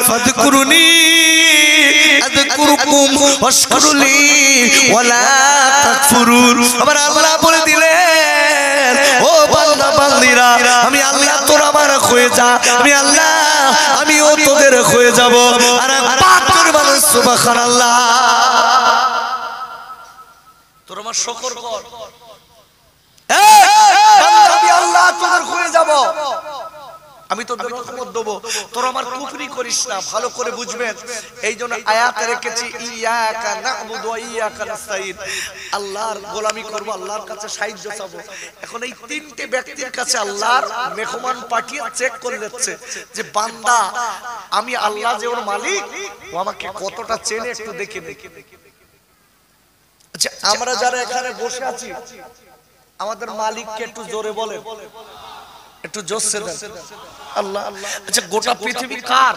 ফাযকুরুনি আযকুরুকুম ওয়াশকুরুলি ওয়ালা তাকফুরুন। আবার আল্লাহ বলে দিলেন, ও বান্দা বান্দিরা, আমি আল্লাহ তোরা আমার হয়ে যা, আমি আল্লাহ আমিও তোদের হয়ে যাব। আর পাক করে বলেন সুবহানাল্লাহ। তোর আমার শুকর কর, আমি আল্লাহ তোদের হয়ে যাব, আমি তোদের রহমত দেব, তোর আমার কুফরি করিস না। ভালো করে বুঝবেন, এই জন্য আয়াতে রেখেছি ইয়াকা না'বুদু ওয়া ইয়াকা নাস্তাইন, আল্লাহর গোলামি করব, আল্লাহর কাছে সাহায্য চাবো। এখন এই তিনটে ব্যক্তির কাছে আল্লাহর মেহমান পাঠিয়ে চেক করে দিচ্ছে যে বান্দা আমি আল্লাহ যে ওর মালিক, ও আমাকে কতটা চেনে একটু দেখে দেখে। আচ্ছা, আমরা যারা এখানে বসে আছি আমাদের মালিককে একটু জোরে বলেন, একটু জোরসে দেন আল্লাহ। আচ্ছা, গোটা পৃথিবী কার?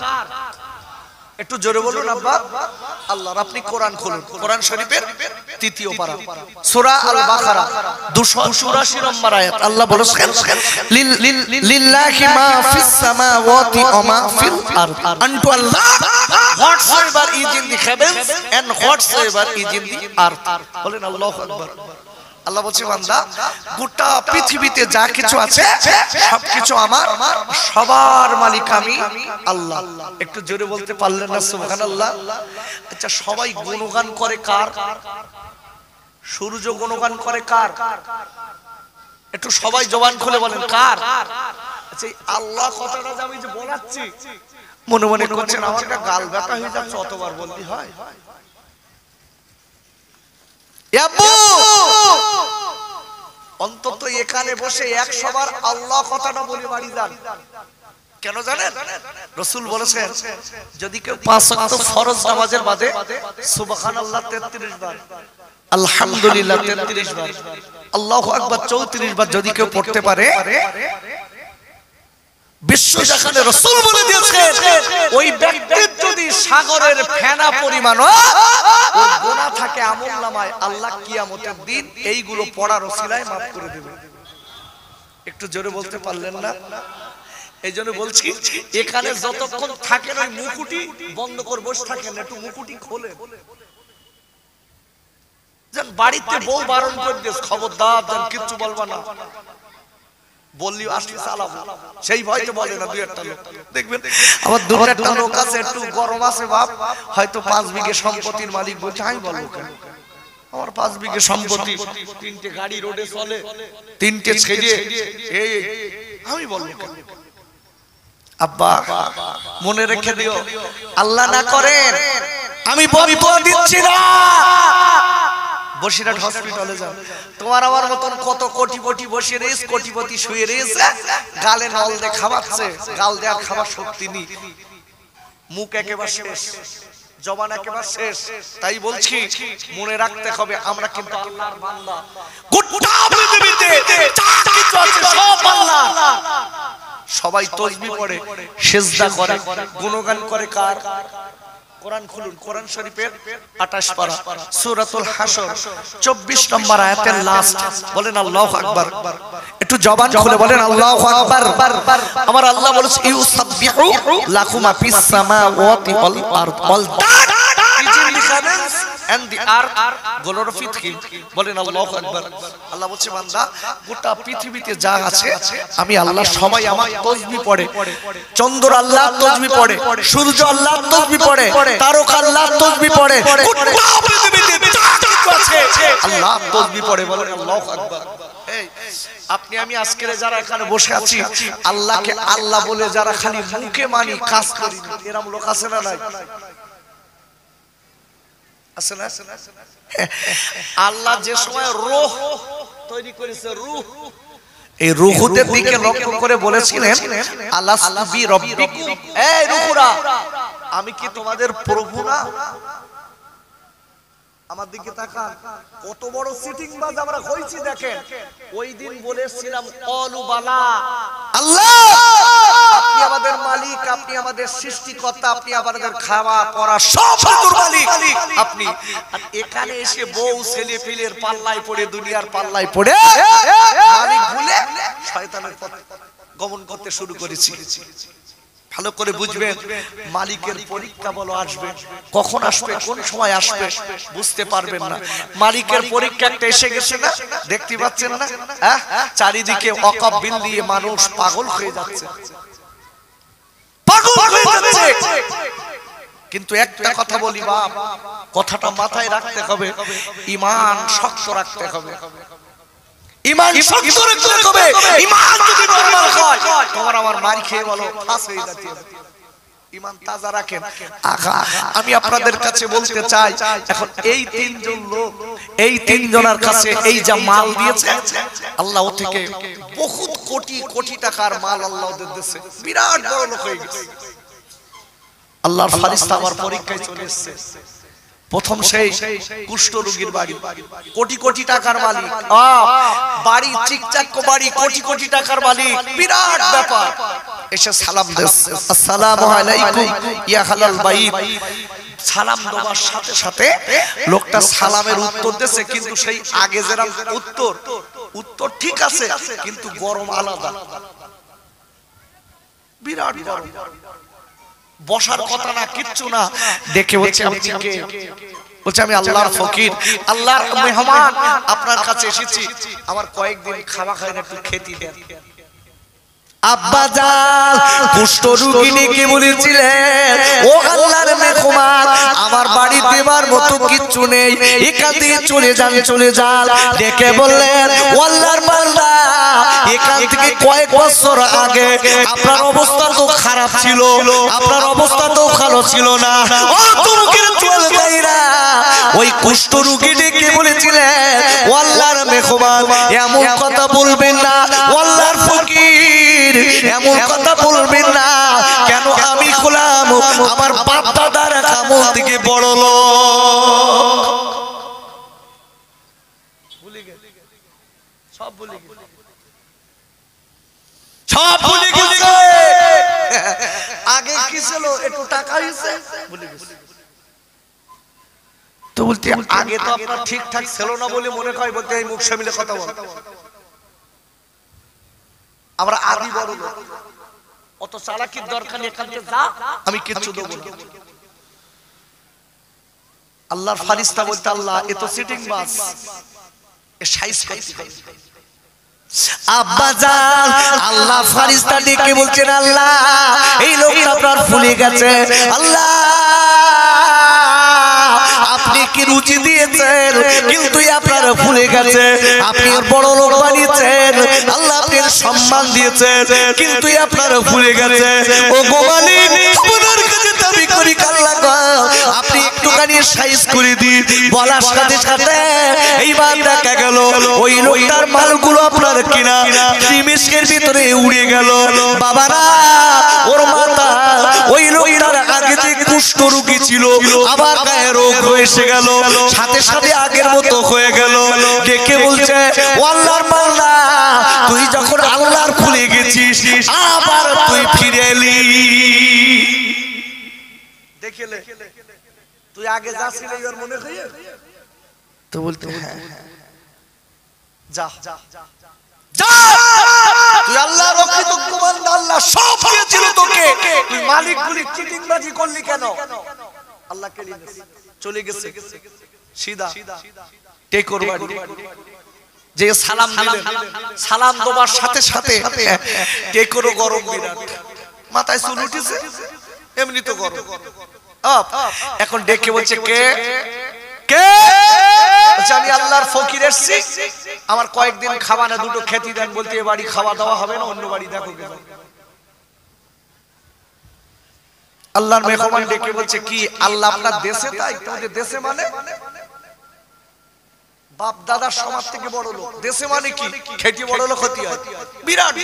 একটু জোরে বলুন আব্বা। আল্লাহর। আপনি কোরআন খুলুন, কোরআন শরীফের ৩য় পারা, সূরা আল বাকারা 284 নম্বর আয়াত। আল্লাহ বলেছেন, লিল্লাহি মা ফিস সামাওয়াতি ওয়া মা ফিল আরদ, আনটু আল্লাহ whatsoever is in the heavens and whatsoever is in the earth। বলেন আল্লাহু আকবার। আল্লাহ বলছে, বান্দা গোটা পৃথিবীতে যা কিছু আছে সবকিছু আমার, সবার মালিক আমি আল্লাহ। একটু জোরে বলতে পারলেন না সুবহানাল্লাহ? আচ্ছা, সবাই গুণগান করে কার? সূর্য গুণগান করে কার? একটু সবাই জবান খুলে বলেন কার? আচ্ছা, আল্লাহ কথাটা যে আমি যে বলাচ্ছি মনে মনে করছেন আমার একটা গাল ব্যথা হয়ে যাচ্ছে, অতবার বলতে হয়। অন্তত এখানে বসে 100 বার আল্লাহ কথাটা বলে বাড়ি যান। কেন জানেন? রাসূল বলেছেন, যদি কেউ 5 ওয়াক্ত ফরজ নামাজের বাদে সুবহানাল্লাহ 33 বার, আলহামদুলিল্লাহ 33 বার, আল্লাহু আকবার 34 বার যদি কেউ পড়তে পারে, বিশ্ব যেখানে রাসূল বলে দিয়েছেন ওই ব্যক্তির যদি সাগরের ফেনা পরিমাণ ওর গুনাহ থাকে আমলনামায়, আল্লাহ কিয়ামতের দিন এইগুলো পড়ার ওসিলায় maaf করে দেবে। একটু জোরে বলতে পারলেন না? এইজন্য বলছি, এখানে যতক্ষণ থাকেন ওই মুকুটি বন্ধ করে বসে থাকেন, একটু মুকুটি খোলে। যেন বাড়িতে বউ বারণ করে দিস, খবরদার যেন কিচ্ছু বলবা না, বললি আসলে চালাবো, সেই ভয়তে বলে না। দুই একটা লোক দেখবেন, আমার দু একটা লোক আছে একটু গরম আছে বাপ, হয়তো 5 বিঘে সম্পত্তির মালিক, বলছে আমি বলবো কেন, আমার 5 বিঘে সম্পত্তি, 3টে গাড়ি রোডে চলে, 3টে ছেলে, এই আমি বলবো কেন? আব্বা মনে রেখে দিও, আল্লাহ না করেন আমি বক্তব্য দিচ্ছি না, বসিরহাট হসপিটালে যাও, তোমার আমার মতন কত কোটিপতি বসে রয়েছে, কোটিপতি শুয়ে রয়েছে, গালে নল দিয়ে খাওয়াচ্ছে, গাল দেওয়ার খাবার শক্তি নেই, মুখ একেবারে শেষ, জবান একেবারে শেষ। তাই বলছি মনে রাখতে হবে আমরা কিন্তু আল্লাহর বান্দা, গোটা পৃথিবীতে যা কিছু আছে সব আল্লাহ। সবাই তাসবিহ পড়ে, সিজদা করে, গুণগান করে কার? কোরআন খুলুন, কোরআন শরীফের 28 পারা, সূরাতুল হাসর 24 নম্বর আয়াতের লাস্ট। বলেন আল্লাহু আকবার। একটু জবান খুলে বলেন আল্লাহু আকবার। আমার আল্লাহ বলেছে, ইউসাব্বিহু লাকুম মা ফিস সামাওয়াতি ওয়াল আরদ ওয়াল and the earth glorified him। বলেন আল্লাহু আকবার। আল্লাহ বলছে, বান্দা গোটা পৃথিবীতে যা আছে আমি আল্লাহ সবাই আমার তাসবিহ পড়ে, চন্দ্র আল্লাহ তাসবিহ পড়ে, সূর্য আল্লাহ তাসবিহ পড়ে, তারকা আল্লাহ তাসবিহ পড়ে, গোটা পৃথিবীতে যা কিছু আছে আল্লাহ তাসবিহ পড়ে। বলেন আল্লাহু আকবার। এই আপনি আমি আজকে যারা এখানে বসে আছি, আল্লাহকে আল্লাহ বলে যারা খালি মুখে মানি, কাজ করি না, এরকম লোক আছে না নাই? আছে না? আল্লাহ যে সময় রূহ তৈরি করেছে, রূহ, এই রূহদের দিকে লক্ষ্য করে বলেছিলেন, আলাস্তু বি রাব্বিকুম, এই রূহরা আমি কি তোমাদের প্রভু না? আমার দিকে তাকান, কত বড় সিটিং বাজ আমরা হইছি দেখেন। ওই দিন বলেছিলাম ক্বালু বালা, আল্লাহ আপনি আমাদের মালিক, আপনি আমাদের সৃষ্টিকর্তা, আপনি আমাদের খাওয়া পড়া সব মালিক আপনি। আর এখানে এসে বউ ছেলে পিলের পাল্লায় পড়ে, দুনিয়ার পাল্লায় পড়ে মালিক ভুলে শয়তানের পথে গমন করতে শুরু করেছি। ভালো করে বুঝবেন, মালিকের পরীক্ষা বলো আসবে, কখন আসবে কোন সময় আসবে বুঝতে পারবেন না। মালিকের পরীক্ষা একটা এসে গেছে না, দেখতে পাচ্ছেন না? চারিদিকে অকাবিল দিয়ে মানুষ পাগল হয়ে যাচ্ছে, পাগল হয়ে যাচ্ছে। কিন্তু একটা কথা বলি বাপ, কথাটা মাথায় রাখতে হবে, ঈমান শক্ত রাখতে হবে। ঈমান শক্ত রাখতে হবে। ঈমান যদি নরমাল হয়, তোমার আমার মার খেয়ে বলো ফাঁস হয়ে যাচ্ছে। ঈমান তাজা রাখেন। আমি আপনাদের কাছে বলতে চাই, এখন এই তিনজন লোক, এই তিনজনের কাছে এই যা মাল দিয়েছে আল্লাহ থেকে বহুত কোটি কোটি টাকার মাল আল্লাহ ওদের দিয়েছে, বিরাট বড় লোক হয়ে গেছে। আল্লাহর ফেরেশতা আমার পরীক্ষায় চলে এসেছে। প্রথম সেই কুষ্ঠ রোগীর বাড়ি, কোটি কোটি টাকার মালিক, বাড়ি চিকচাক বাড়ি, কোটি কোটি টাকার মালিক, বিরাট ব্যাপার। এসে সালাম দিচ্ছে, আসসালামু আলাইকুম ইয়া হালাল বাইত। সালাম দেওয়ার সাথে সাথে লোকটা সালামের উত্তর দিচ্ছে, কিন্তু সেই আগে যেরকম উত্তর ঠিক আছে, কিন্তু গরম আলাদা, বিরাট গরম। বসার কথা না, কিচ্ছু না। দেখে বলছে আপনি কে? বলছে আমি আল্লাহর ফকির, আল্লাহর মেহমান, আপনার কাছে এসেছি, আমার কয়েকদিন খাওয়া খাই না, একটু খেতে দেন। আব্বা জান কুষ্ঠ রোগীকে বলেছিলেন, ও আল্লাহর মেহমান, আমার বাড়ি দেবার মতো কিচ্ছু নেই, এখান থেকে চলে যান, চলে যান। ডেকে বললেন, ও আল্লাহর বান্দা, এখান থেকে কয়েক বছর আগে আপনার অবস্থা তো খারাপ ছিল, আপনার অবস্থা তো ভালো ছিল না। ও তুরুকের চুল গাইরা ওই কুষ্ঠ রোগী ডেকে বলেছিলেন, ও আল্লাহর মেহমান, এমন কথা বলবেন না, ও আল্লাহর ফকির, এমন কথা বলবেন না। কেন আমি খোলাম আমার বাপ দাদার আমল থেকে বড় লোক। সব ভুলে গেছে। আগে কি ছিল, একটু টাকা হয়েছে ভুলে গেছে। তো বলতে আগে তো আপনার ঠিকঠাক ছিল না বলে মনে হয়, বলতে এই মুখ সামলে কথা বল। আমরা আদি বড় লোক, অত চালাকির দরকার নেই, এখান থেকে যা, আমি কিচ্ছু দেব না। আল্লাহর ফেরেশতা বলতে, আল্লাহ এ তো সিটিং বাস, এ সাইজ করতে। আব্বা জান আল্লাহ ফেরেশতা ডেকে বলছেন, আল্লাহ এই লোকটা আপনার ভুলে গেছে, আল্লাহ আপনি কি রুচি দিয়েছেন, কিন্তু আপনার ভুলে গেছে, আপনি বড় লোক বানিয়েছেন, আল্লাহ আপনি সম্মান দিয়েছেন, কিন্তু আপনার ভুলে গেছে। ও গো মালিক, আপনার কাছে দাবি করি, আল্লাহ আপনি একটুখানি সাইজ করে দিন। বলার সাথে সাথে এইবার দেখা গেল ওই লোকটার মালগুলো আপনার কিনা নিমেষের ভিতরে উড়ে গেল। বাবারা, ওর মাথা ওই লোকটার আগে যে কুষ্ঠ রোগী ছিল, আবার গায়ে রোগ এসে গেল, সাথে সাথে আগের মতো হয়ে গেল। দেখে বলছে, ও আল্লাহর বান্দা, তুই যখন আল্লাহর ভুলে গেছিস, আবার তুই ফিরে এলি। দেখলে তুই আগে যাচ্ছিলি, ওর মনে হয় তো বলতে, হ্যাঁ যা যা, তুই আল্লাহর অকৃতজ্ঞ বান্দা, আল্লাহ সব দিয়েছিল তোকে, তুই মালিক বলি চিটিংবাজি করলি কেন? আল্লাহ কে চলে গেছে সিধা টেকর বাড়ি। যে সালাম দিলেন, সালাম দেওয়ার সাথে সাথে টেকরও গরম, বিরাট মাথায় চুল উঠেছে, এমনি তো গরম। এখন ডেকে বলছে, কে কে? আমি আল্লাহর ফকির এসেছি, আমার কয়েকদিন খাওয়া না, দুটো খেতে দেন। বলতে এ বাড়ি খাওয়া দাওয়া হবে না, অন্য বাড়ি দেখো। আল্লাহর মেহমান ডেকে বলছে, কি আল্লাহ আপনার দেশে? তাই তোমাদের দেশে মানে বাপ দাদার সমাজ থেকে বড় লোক, দেশে মানে কি খেটি বড় লোক হতে হয়, বিরাট।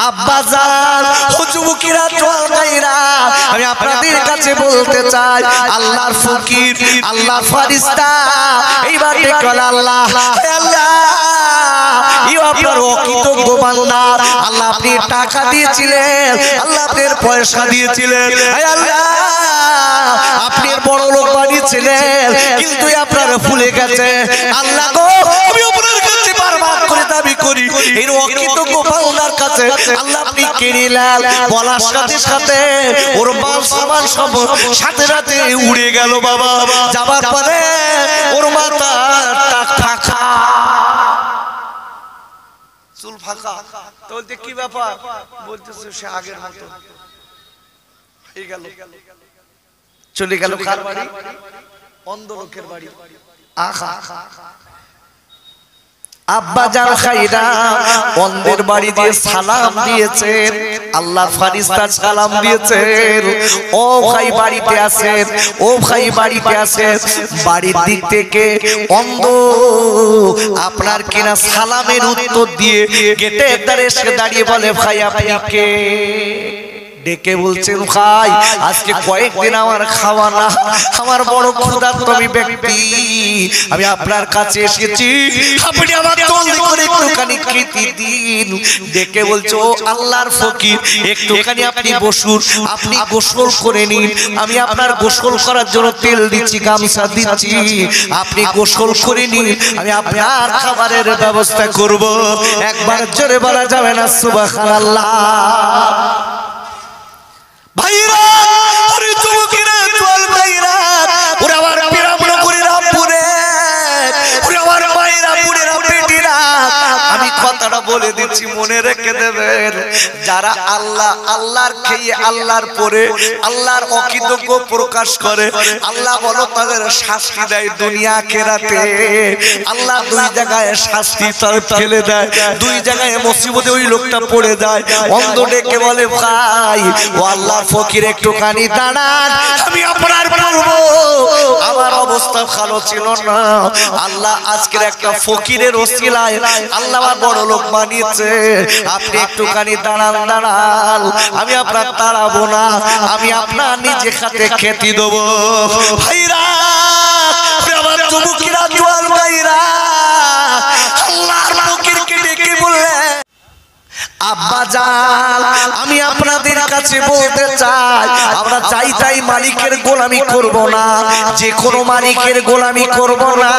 আব্বা জান, ও যুবকেরা, চল গাইরা, আমি আপনাদের কাছে বলতে চাই, আল্লাহর ফকির, আল্লাহর ফেরেশতা এইবার ডেকে, আল্লাহ আল্লাহ আপনার অকৃতজ্ঞ বান্দা, আল্লাহ আপনি টাকা দিয়েছিলেন, আল্লাহ আপনার পয়সা দিয়েছিলেন, আল্লাহ আপনি বড় লোক বানিয়েছিলেন, কিন্তু আপনার ভুলে গেছে। আল্লাহ গো, আমি আপনার কাছে বারবার করে দাবি করি, এই অকৃতজ্ঞ বান্দার কাছে আল্লাহ আপনি কিনিলেন বলার সাথে সাথে ওর মাল সামান সব সাথে সাথে উড়ে গেল বাবা যাবার পরে ওর মাথা ফাঁকা চুল ফাঁকা তো বলতে কি ব্যাপার বলতেছে সে আগের মতো হয়ে গেল চলে গেল কার বাড়ি অন্ধ লোকের বাড়ি আহা আব্বা জান খাইরা অন্ধের বাড়ি দিয়ে সালাম দিয়েছেন আল্লাহর ফেরেশতা সালাম দিয়েছেন ও ভাই বাড়িতে আছেন ও ভাই বাড়িতে আছেন বাড়ির দিক থেকে অন্ধ আপনার কিনা সালামের উত্তর দিয়ে গেটের ধারে এসে দাঁড়িয়ে বলে ভাই আপনি কে ডেকে বলছেন ভাই আজকে কয়েকদিন আমার খাওয়া না আমার বড় ক্ষুধার্ত ব্যক্তি আমি আপনার কাছে এসেছি আপনি আমার জলদি করে একটুখানি খেতে দিন ডেকে বলছো আল্লাহর ফকির একটুখানি আপনি বসুন আপনি গোসল করে নিন আমি আপনার গোসল করার জন্য তেল দিচ্ছি গামছা দিচ্ছি আপনি গোসল করে নিন আমি আপনার খাবারের ব্যবস্থা করব একবার জোরে বলা যাবে না সুবহানাল্লাহ ভাইরা ওরে যুবকেরা চল ভাইরা ওরে আমার পিরামুরা করে রামপুরে ওরে আমার ভাইরা পুরে রামপেটিরা আমি কথাটা বলে দিচ্ছি মনে রেখে দেবেন যারা আল্লাহর খেয়ে আল্লাহর পরে আল্লাহর অকৃতজ্ঞ প্রকাশ করে আল্লাহ বলো তাদের শাস্তি দেয় দুনিয়া আখিরাতে আল্লাহ দুই জায়গায় শাস্তি তার ফেলে দেয় দুই জায়গায় মুসিবতে ওই লোকটা পড়ে যায় অন্ধ ডেকে বলে ভাই ও আল্লাহর ফকির একটুখানি দাঁড়ান আমি আপনার বলবো আমার অবস্থা ভালো ছিল না আল্লাহ আজকের একটা ফকিরের ওসিলায় আল্লাহ আমার বড় লোক বানিয়েছে আপনি একটুখানি দাঁড়ান দাঁড়ান আমি আপনার তাড়াবো না আমি আপনার নিজে হাতে খেতে দেবো ভাইরা আমার যুবকেরা জোয়ান ভাইরা আল্লাহর ফকিরকে ডেকে বললেন আব্বা জান আমি আপনাদের কাছে বলতে চাই আমরা চাই মালিকের গোলামি করব না যে কোনো মালিকের গোলামি করব না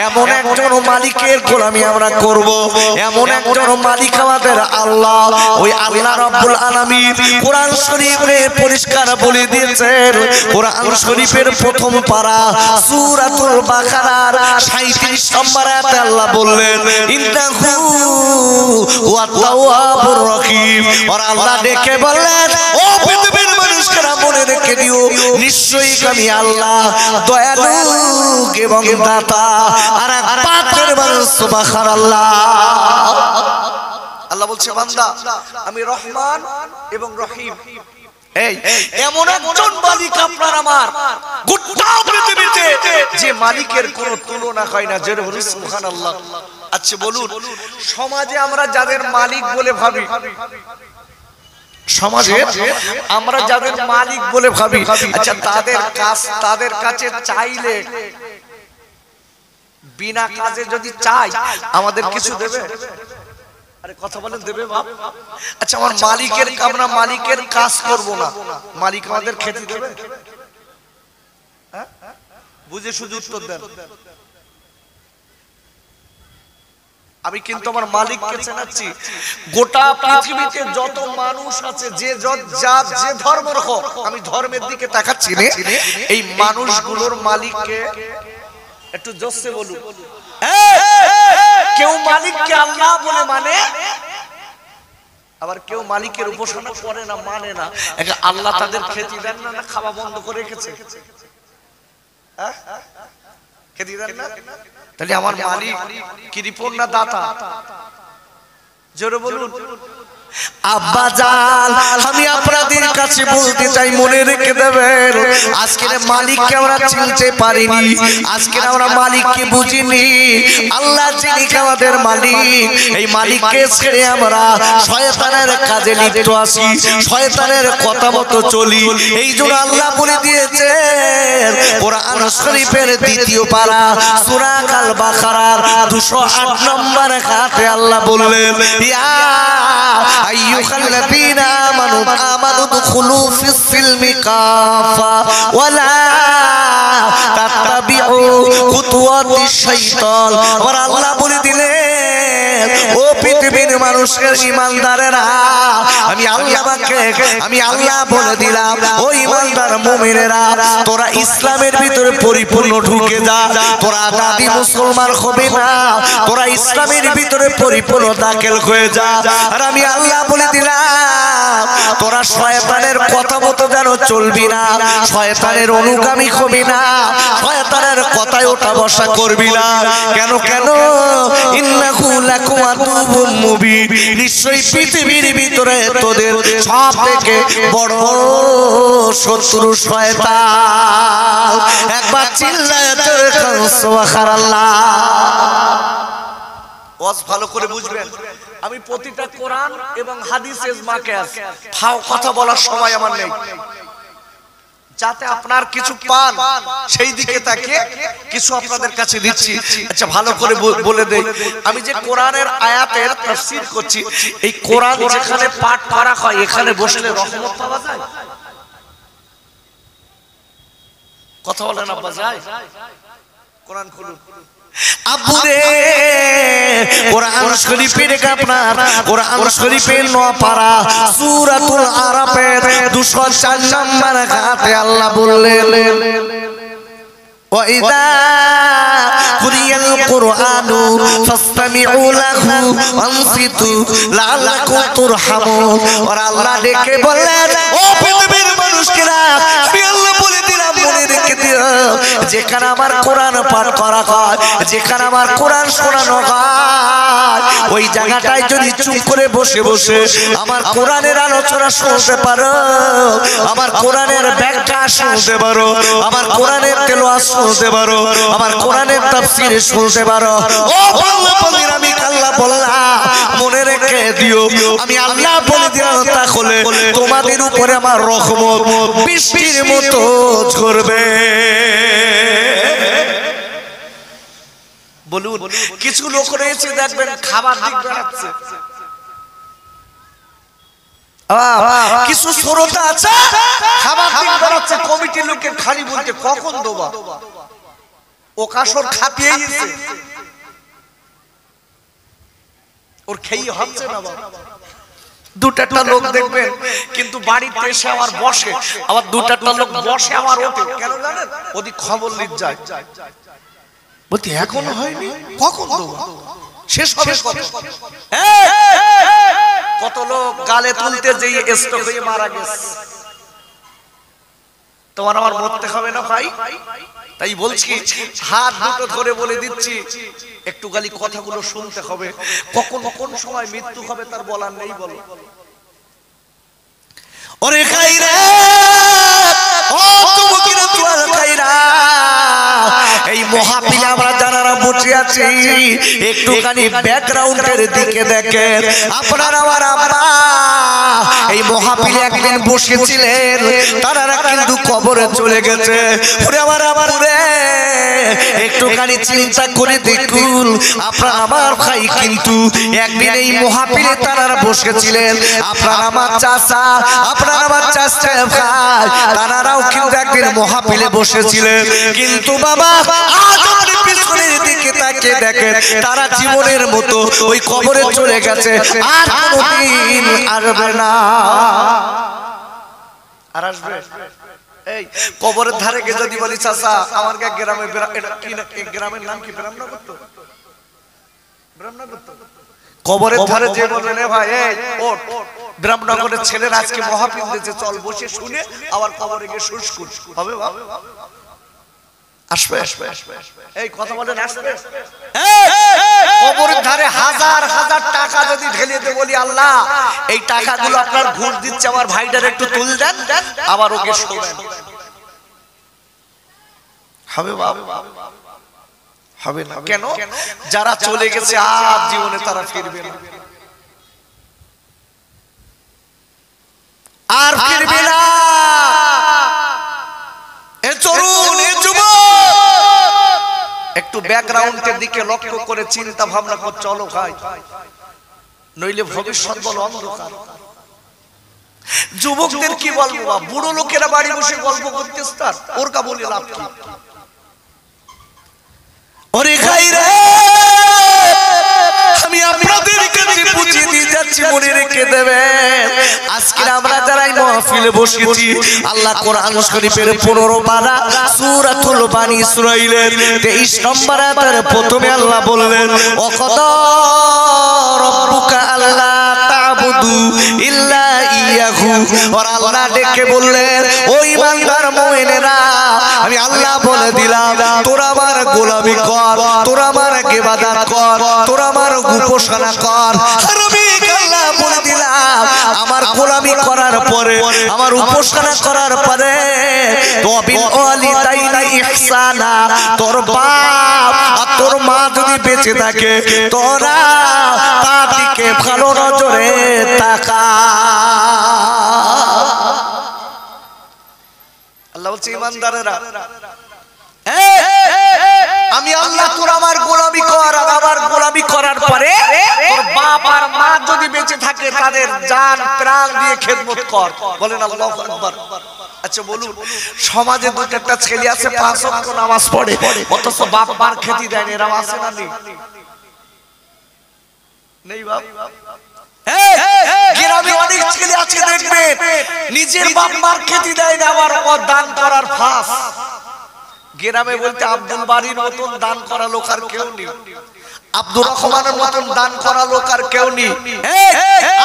এমন একজন মালিকের গোলামি আমরা করব এমন একজন মালিক আমাদের আল্লাহ ওই আল্লাহ রাব্বুল আলামিন কোরআন শরীফে পরিষ্কার বলে দিয়েছেন কোরআন শরীফের প্রথম পারা সূরাতুল বাকারার 37 নম্বর আয়াতে আল্লাহ বললেন ইন্নাহু ওয়া তাওয়াবুর রহিম আর আল্লাহ ডেকে বললেন ও পৃথিবীর মানুষরা মনে রেখে দিও নিশ্চয়ই আমি আল্লাহ দয়ালু এবং দাতা আর পাকের মানুষ সুবহানাল্লাহ আল্লাহ বলছে বান্দা আমি রহমান এবং রহিম এই এমন একজন মালিক আপনার আমার গোটা পৃথিবীতে যে মালিকের কোনো তুলনা হয় না জোরে বলুন সুবহানাল্লাহ আচ্ছা বলুন সমাজে আমরা যাদের মালিক বলে ভাবি সমাজে আমরা যাদের মালিক বলে ভাবি আচ্ছা তাদের কাছে চাইলে বিনা কাজে যদি চাই আমাদের কিছু দেবে আরে কথা বলেন দেবে বাপ আচ্ছা আমার মালিকের আমরা মালিকের কাজ করব না মালিক আমাদের খেতে দেবে হ্যাঁ বুঝে শুধু উত্তর দেন আমি কিন্তু আমার মালিককে চেনাচ্ছি গোটা পৃথিবীতে যত মানুষ আছে যে যে ধর্মের হোক আমি ধর্মের দিকে তাকাচ্ছি না এই মানুষগুলোর মালিককে একটু জোরে বলুন কেউ মালিককে আল্লাহ বলে মানে আবার কেউ মালিকের উপাসনা করে না মানে না আল্লাহ তাদের খেতে দেন না খাওয়া বন্ধ করে রেখেছে হ্যাঁ খেতে দেন না তাহলে আমার মালিক কৃপণ না দাতা জোরে বলুন আব্বা জান আমি আপনাদের কাছে বলতে চাই মনে রেখে দেবেন আজকের মালিককে আমরা চিনতে পারিনি আজকের আমরা মালিককে বুঝিনি আল্লাহ যিনি আমাদের মালিক এই মালিককে ছেড়ে আমরা শয়তানের কাজে লিপ্ত আছি শয়তানের কথা মতো চলি এই জন্য আল্লাহ বলে দিয়েছেন কোরআন শরীফের দ্বিতীয় পারা সূরা আল বাকারার 208 নম্বর আয়াতে আল্লাহ বললেন ইয়া আইয়ুহাল্লাযীনা আমানু দুখুলু ফিস সিলমি কাফা ওয়ালা তাত্তাবিউ খুতুওয়াতিশ শাইতান আর আল্লাহ বলে দিলেন ও পৃথিবীর মানুষের ঈমানদারেরা, আমি আল্লাহ বলে দিলাম, ও ঈমানদার মুমিনেরা, তোরা ইসলামের ভিতরে পরিপূর্ণ ঢুকে যা। তোরা দাদি মুসলমান হবে না, তোরা ইসলামের ভিতরে পরিপূর্ণ দাখিল হয়ে যা। আর আমি আল্লাহ বলে দিলাম, তোরা শয়তানের কথা মতো যেন চলবি না, শয়তানের অনুগামী হবি না, শয়তানের কথায় ওঠা বসা করবি না। কেন ইন্নাহু লাকুম আদুউম মুবিন, নিশ্চয়ই পৃথিবীর ভিতরে তোদের সবথেকে বড় শত্রু শয়তান। একবার চিল্লায়ে জোরে বল সুবহানাল্লাহ। ওয়াজ ভালো করে বুঝবেন, আমি প্রতিটা কোরআন এবং হাদিস ইজমাকে ফাও কথা বলার সময় আমার নেই, যাতে আপনার কিছু পান সেই দিকে তাকিয়ে কিছু আপনাদের কাছে দিচ্ছি। আচ্ছা ভালো করে বলে দেই, আমি যে কোরআনের আয়াতের তাফসীর করছি, এই কোরআন যেখানে পাঠ করা হয় এখানে বসলে রহমত পাওয়া যায়? কথা বলেন আব্বা, যায়? কোরআন খুলুন আব্বুরে। কোরআন শরীফের আপনার কোরআন শরীফের 9 পারা সূরাতুল আরাফের 204 নম্বর আয়াতে আল্লাহ বললেন, وَإِذَا قُرِئَ الْقُرْآنُ فَاسْتَمِعُوا لَهُ وَأَنصِتُوا لَعَلَّكُمْ تُرْحَمُونَ। আর আল্লাহ ডেকে বললেন, ও পৃথিবীর মানুষেরা, আমি আল্লাহ বলে দিলাম, মনে রেখে দিও, যেখানে আমার কোরআন পাঠ করা হয়, যেখানে আমার কোরআন শোনানো হয়, ওই জায়গাটায় যদি চুপ করে বসে বসে আমার কোরআনের আলোচনা শুনতে পারো, আমার কোরআনের ব্যাখ্যা শুনতে পারো, আমার কোরআনের তেলাওয়াত শুনতে পারো, আমার কোরআনের তাফসীর শুনতে পারো, ও আল্লাহ বলেন, আমি আল্লাহ বললাম, মনে রেখে দিও, আমি আল্লাহ বলে দিলাম, তাহলে তোমাদের উপরে আমার রহমত বৃষ্টির মতো ঝরবে। বলুন, কিছু লোক রয়েছে দেখবেন খাবার দিক বেড়াচ্ছে, কিছু শ্রোতা আছে খাবার দিক বেড়াচ্ছে, কমিটির লোককে খালি বলতে কখন দেবা, ও কাসর খাপিয়ে গেছে, ওর খেয়ে হচ্ছে না বাবা। দুটাটা লোক দেখবেন কিন্তু বাড়িতে এসে আবার বসে, আবার দুটাটা লোক বসে আবার ওঠে, কেন জানেন? ওদিক খবর নিতে যায়, বলতে এখনো হয়নি, কখন দেবো, শেষ হবে কত লোক গালে তুলতে যেয়ে স্ট্রোক হয়ে মারা গেছে। তোমার আমার মরতে হবে না ভাই, তাই বলছি, হাত দুটো ধরে বলে দিচ্ছি, একটু গালি কথাগুলো শুনতে হবে, কখন কোন সময় মৃত্যু হবে তার বলার নেই। বলো ওরে খাইরা, ও তুমকিরা তুয়াল খাইরা, এই মহাপিলে আমরা যারা বসে আছি একটুখানি ব্যাকগ্রাউন্ডের দিকে দেখেন। আপনার আমার আব্বা এই মহাপিলে একদিন বসেছিলেন, তারা কিন্তু কবরে চলে গেছে। ওরে আমার রে, একটুখানি চিন্তা করে দেখুন, আপনার আমার ভাই কিন্তু একদিন এই মহাপিলে তারা বসেছিলেন, আপনার আমার চাচা, আপনার আমার চাচা ভাই, তারাও কিন্তু একদিন মহাপিলে বসেছিলেন। কিন্তু বাবা আজ আমাদের পিছনের দিকে তাকিয়ে দেখেন, তারা জীবনের মতো ওই কবরে চলে গেছে, আর কোনোদিন আসবে না। আর আসবে? এই কবরের ধারে গিয়ে যদি বলি, চাচা আমার গ্রামে, গ্রামের নাম কি? ব্রাহ্মণগর। তো ব্রাহ্মণগর কবরের ধারে যে বলবেন, ভাই এই ওঠ, ব্রাহ্মণগরের ছেলেরা আজকে মহাপিল দিয়েছে, চল বসে শুনে আবার কবরে গিয়ে শুষ্কুর হবে। আসবে এই কথা বলেন, আসবে? কবরের ধারে হাজার হাজার টাকা যদি ঢেলে দিয়ে বলি, আল্লাহ এই টাকাগুলো আপনার ঘুষ দিচ্ছে, আমার ভাইটার একটু তুল দেন, আবার ওকে শোনেন, হবে বাবা? হবে না। কেন? যারা চলে গেছে আর জীবনে তারা ফিরবে না, আর ফিরবে না। এ তরুণ, এ যুবক, একটু ব্যাকগ্রাউন্ডের দিকে লক্ষ্য করে চিন্তা ভাবনা কর, চলো ভাই, নইলে ভবিষ্যৎ বল অন্ধকার। যুবকদের কি বলবো, বুড়ো লোকেরা বাড়ি বসে গল্প করতেছ, তার ওর কা বলে লাভ কি? ওরে খাই রে, আমি আপনার রেখে দেবেন। আজকে আমরা যারা মাহফিলে বসেছি, আল্লাহ কোরআন শরীফের 15 পারা সূরাতুল বানী ইসরাঈলের 23 নম্বর আয়াতের প্রথমে আল্লাহ বললেন, ওয়াকাদা রাব্বুকা আল্লা তা'বুদু ইল্লা ইয়াহু। আর আল্লাহ ডেকে বললেন, ও ঈমানদার মুমিনেরা, আমি আল্লাহ বলে দিলাম তোরা আমার গোলামি কর, তোরা আমার ইবাদত কর, তোরা আমার উপাসনা কর। আর আমি আল্লাহ বলে দিলাম আমার গোলামি করার পরে, আমার উপাসনা করার পরে তবিল ওয়ালিদাইনি ইহসানা, তোর বাপ আর তোর মা যদি বেঁচে থাকে তোরা তার দিকে ভালো নজরে তাকা। আল্লাহ বলছে ঈমানদারেরা, আমি আল্লাহ তোর আমার গোলামি কর, আর আমার গোলামি করার পরে তোর বাপ আর মা যদি বেঁচে থাকে তাদের জান প্রাণ দিয়ে খেদমত কর। বলেন আল্লাহু আকবার। আচ্ছা বলুন, সমাজে দুটো একটা ছেলে আছে 5 ওয়াক্ত নামাজ পড়ে, অথচ বাপ মার খেতে দেয় না, এরা আছে না নেই? নেই বাপ? গ্রামে অনেক ছেলে আছে দেখবেন নিজের বাপ মার খেতে দেয় না, আবার দান করার ফাঁস। গ্রামে বলতে আব্দুল বাড়ির মতন দান করা লোক আর কেউ নেই, আব্দুর রহমানের মতন দান করা লোক আর কেউ নেই,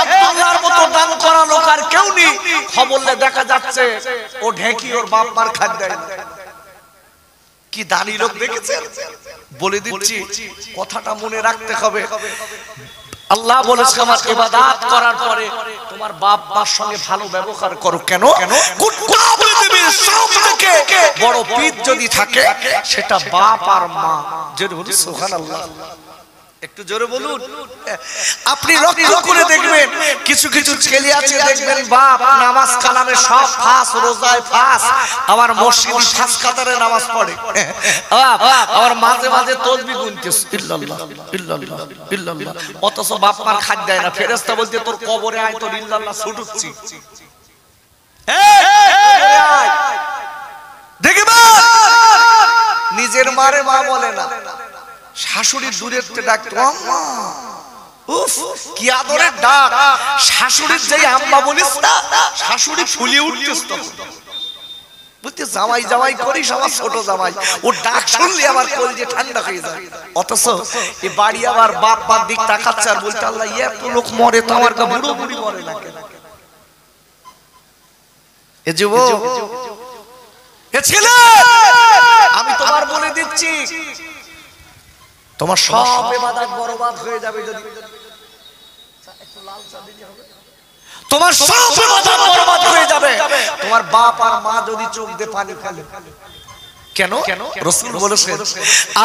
আব্দুল্লাহর মতন দান করা লোক আর কেউ নেই। খবরলে দেখা যাচ্ছে ও ঢেকি ওর বাপ মার খাদ দেয় না। কি দানি লোক দেখেছেন? বলে দিচ্ছি, কথাটা মনে রাখতে হবে। আল্লাহ বলেছে আমার ইবাদত করার পরে তোমার বাপ মার সঙ্গে ভালো ব্যবহার করো। কেন? বলে দেবে সবথেকে বড় পিত যদি থাকে সেটা বাপ আর মা। জোরে বলুন সুবহানাল্লাহ, একটু জোরে বলুন। আপনি লক্ষ্য করে দেখবেন কিছু কিছু ছেলে আছে দেখবেন বাপ নামাজ কালামে সব ফাঁস, রোজায় ফাঁস, আবার মসজিদে ফাঁস কাতারে নামাজ পড়ে, আবার মাঝে মাঝে তাসবিহ গুনতেছে ইল্লাল্লাহ ইল্লাল্লাহ ইল্লাল্লাহ, অথচ বাপ মার খাদ দেয় না। ফেরেশতা বলতে তোর কবরে আয়, তোর ইল্লাল্লাহ ছুটুচ্ছি। দেখবা নিজের মারে মা বলে না, শাশুড়ির দূরের থেকে ডাকতো আম্মা। উফ কি আদরের ডাক! শাশুড়ির যেই আম্মা বলিস না, শাশুড়ি ফুলিয়ে উঠতেছ তখন। বুঝতে জামাই জামাই করিস, আমার ছোট জামাই, ওর ডাক শুনলে আমার কলিজে ঠান্ডা হয়ে যায়। অথচ এই বাড়ি আবার বাপ বাপ দিক তাকাচ্ছে আর বলতে আল্লাহ এত লোক মরে তো আমার বুড়ো বুড়ি মরে না কেন? এ যুবক, এ ছেলে, আমি তোমার বলে দিচ্ছি তোমার সব ইবাদত বরবাদ হয়ে যাবে যদি একটু লাল চা দিতে হবে। তোমার সব ইবাদত বরবাদ হয়ে যাবে তোমার বাপ আর মা যদি চোখ দিয়ে পানি ফেলে। কেন? রাসূল বলেছেন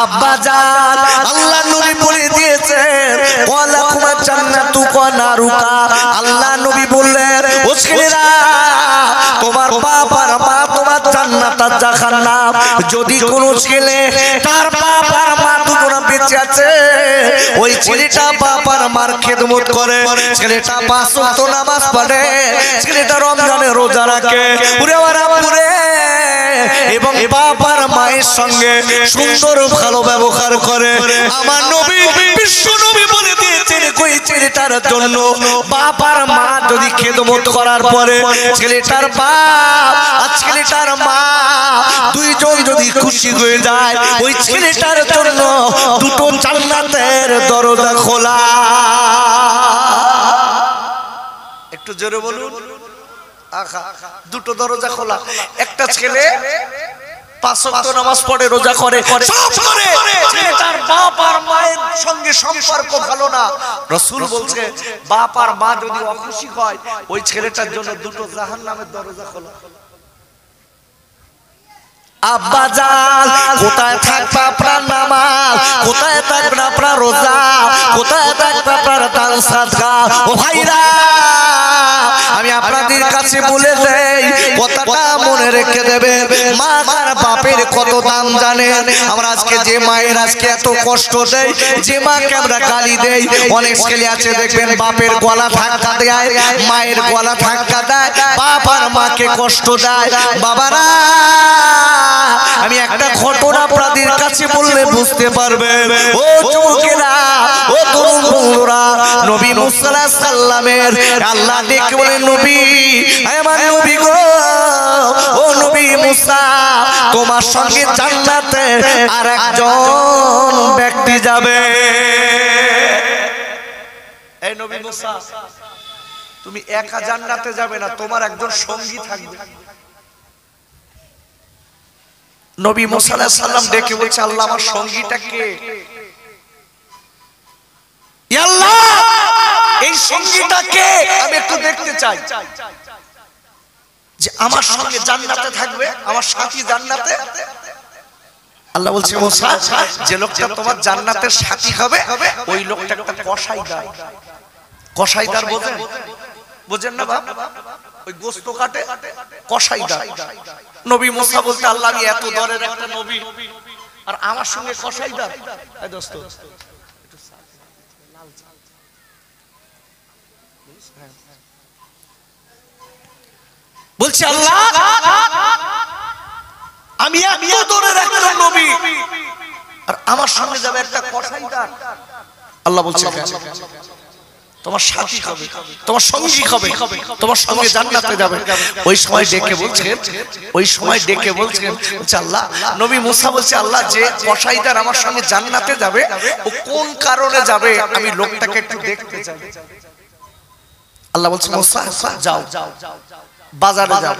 আব্বা জান, আল্লাহ নবী বলে দিয়েছেন ওয়ালাকুমা জান্নাতু ওয়া নারুকা। আল্লাহ নবী বললেন ও ছেলেরা, তোমার বাপ আর মা তোমার জান্নাত আর জাহান্নাম। যদি কোনো ছেলে তার বাপ আর মা দুজনে বেঁচে আছে, ওই ছেলেটা বাপ আর মার খেদমত করে, ছেলেটা 5 ওয়াক্ত নামাজ পড়ে, ছেলেটা রমজানে রোজা রাখে, পুরে পুরে এবং বাপ আর মায়ের সঙ্গে সুন্দর ভালো ব্যবহার করে, আমার নবী বিশ্ব নবী বলে দিয়েছেন ওই ছেলেটার জন্য বাপ আর মা যদি খেদমত করার পরে ছেলেটার বাপ আর ছেলেটার মা দুইজন যদি খুশি হয়ে যায়, ওই ছেলেটার জন্য দুটো জান্নাতের দরজা খোলা। একটু জোরে বলুন। দুটো দরজা খোলা। একটা ছেলে 5 ওয়াক্ত নামাজ পড়ে, রোজা করে, সব করে, ছেলেটার বাপ আর মায়ের সঙ্গে সম্পর্ক ভালো না। রাসূল বলছে বাপ আর মা যদি অখুশি হয়, ওই ছেলেটার জন্য দুটো জাহান্নামের দরজা খোলা। আব্বা জান, কোথায় থাকবে আপনার নামাজ? কোথায় থাকবে আপনার রোজা? কোথায় থাকবে আপনার দান সাদকা? ও ভাইরা, আমি আপনাদের কাছে বলে দেই, কথাটা মনে রেখে দেবেন। মা আর বাপের কত দাম জানেন? আমরা আজকে যে মায়ের আজকে এত কষ্ট দেই, যে মাকে আমরা গালি দেই, অনেক ছেলে আছে দেখবেন বাপের গলা ধাক্কা দেয়, মায়ের গলা ধাক্কা দেয়, বাপ আর মাকে কষ্ট দেয়। বাবারা, আমি একটা ঘটনা আপনাদের কাছে বললে বুঝতে পারবেন। ও যুবকেরা, ও তরুণ বন্ধুরা, নবী মুসা আলাইহিস সালামের আল্লাহ ডেকে বলেন নবী আমার নবী গো ও নবী মুসা তোমার সঙ্গে জান্নাতে আরেকজন ব্যক্তি যাবে। এই নবী মুসা তুমি একা জান্নাতে যাবে না, তোমার একজন সঙ্গী থাকবে। নবী মুসা আলাইহিস সালাম ডেকে বলছে আল্লাহ আমার সঙ্গীটা কে? ইয়া আল্লাহ এই সঙ্গীটা কে আমি একটু দেখতে চাই, যে আমার সঙ্গে জান্নাতে থাকবে, আমার সাথী জান্নাতে। আল্লাহ বলছে মুসা যে লোকটা তোমার জান্নাতের সাথী হবে ওই লোকটা একটা কসাইদার। কসাইদার বোঝেন? বোঝেন না বাপ? ওই গোশত কাটে কসাইদার। নবী মুসা বলতে আল্লাহ আমি এত দরের একটা নবী আর আমার সঙ্গে কসাইদার। এই দোস্ত বলছে আল্লাহ আমি এত দরের একটা নবী আর আমার সঙ্গে যাবে একটা কসাইদার। আল্লাহ বলছে তোমার সাথী হবে, তোমার সঙ্গী হবে, তোমার সঙ্গে জান্নাতে যাবে। ওই সময় ডেকে বলছেন, ওই সময় ডেকে বলছেন আল্লাহ নবী মুসা বলছে আল্লাহ যে কসাইদার আমার সঙ্গে জান্নাতে যাবে ও কোন কারণে যাবে আমি লোকটাকে একটু দেখতে চাই। আল্লাহ বলছে মুসা যাও বাজারে যাও।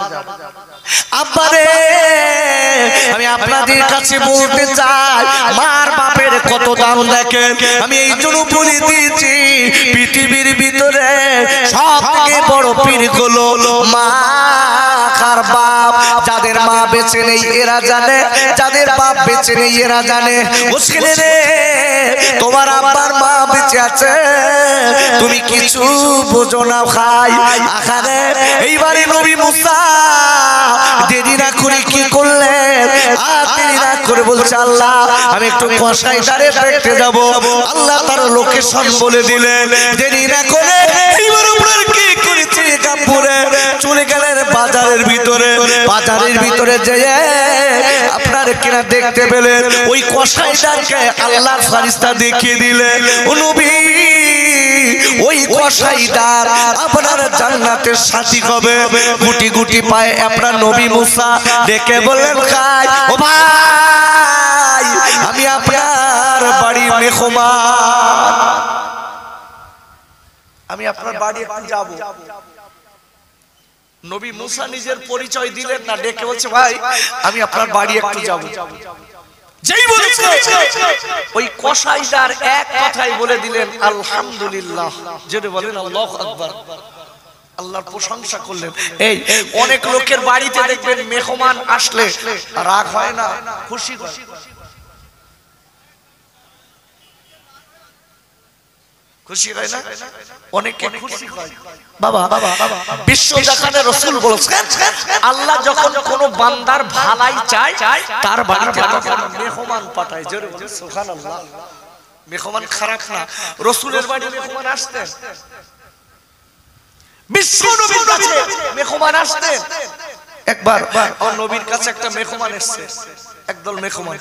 আব্বারে আমি আপনাদের কাছে বলতে চাই মার বাপের কত দাম দেখেন। আমি এই জন্য বলে দিয়েছি পৃথিবীর ভিতরে সব থেকে বড় পীর হলো মা আর বাপ। যাদের মা বেঁচে নেই এরা জানে, যাদের বাপ বেঁচে নেই এরা জানে। মুশকিল রে তোমার আব্বার মা বেঁচে আছে তুমি কিছু বোঝো না ভাই। আখানে এইবারে নবী মুসা দেরি না করে কি করলেন? দেরি না করে বলছে আল্লাহ আমি একটু কসাইদারে দেখতে যাব। আল্লাহ তার লোকেশন বলে দিলেন। দেরি না করে এইবার আপনার কি করেছে কাপুরে চলে গেলেন বাজারের ভিতরে। বাজারের ভিতরে যেয়ে আপনার কিনা দেখতে পেলেন ওই কসাইদারকে আল্লাহর ফারিস্তা দেখিয়ে দিলেন ও নবী ওই কসাইদার আপনার জান্নাতের সাথী হবে। গুটি গুটি পায়ে আপনার নবী মুসা ডেকে বললেন খাই ও ভাই আমি আপনার বাড়ি মেহমান, আমি আপনার বাড়ি একটু যাব। নবী মুসা নিজের পরিচয় দিলেন না, ডেকে বলছে ভাই আমি আপনার বাড়ি একটু যাব। যেই বলেছে ওই কসাইদার এক কথাই বলে দিলেন আলহামদুলিল্লাহ। যেটা বলেন আল্লাহু আকবার, আল্লাহর প্রশংসা করলেন। এই অনেক লোকের বাড়িতে দেখবেন মেহমান আসলে রাগ হয় না, খুশি হয়। খুশি হয় না? অনেকে খুশি হয়। বাবা বিশ্ব জাহানের রাসূল বলেছেন আল্লাহ যখন কোন বান্দার ভালাই চায় তার বাড়িতে তখন মেহমান পাঠায়। জোরে বলেন সুবহানাল্লাহ। মেহমান খারাপ না, রাসূলের বাড়ি মেহমান আসতেন, বিশ্ব নবীর কাছে মেহমান আসতেন। একবার নবীর কাছে একটা মেহমান এসেছে, একদল মেহমান।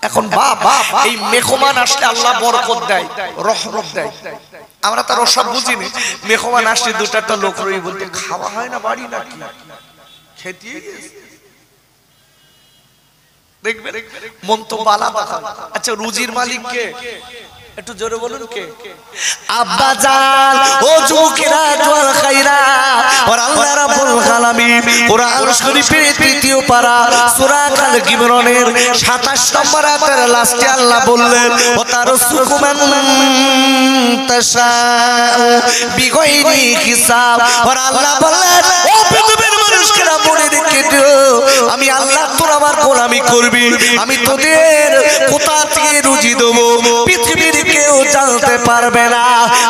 এখন বাবা এই মেহমান আসলে আল্লাহ বরকত দেয়, রহমত দেয়। আমরা তার ওসব বুঝিনি। মেহমান আসলে দুটাটা লোক রই বলতে খাওয়া হয় না বাড়ি নাকি খেতে দেখবে মন তো বালা বালা। আচ্ছা রুজির মালিক কে? একটু জোরে বলুন কে? আব্বা জান ও যুবকেরা জোয়াল খাইরা আর আল্লাহ রাব্বুল আলামিন কোরআন শরীফের তৃতীয় পারা সূরা আল ইমরানের 27 নম্বর আয়াতের লাস্টে আল্লাহ বললেন ও তারসুকু মান তাশাউ বিগাইরি হিসাব। আর আল্লাহ বললেন ও পৃথিবীর মানুষরা মনে রেখে দিও আমি আল্লাহ তোর আমার গোলামি করবি, আমি তোদের কোথা থেকে রুজি দেব পৃথিবীর কেউ জানতে পারবে না।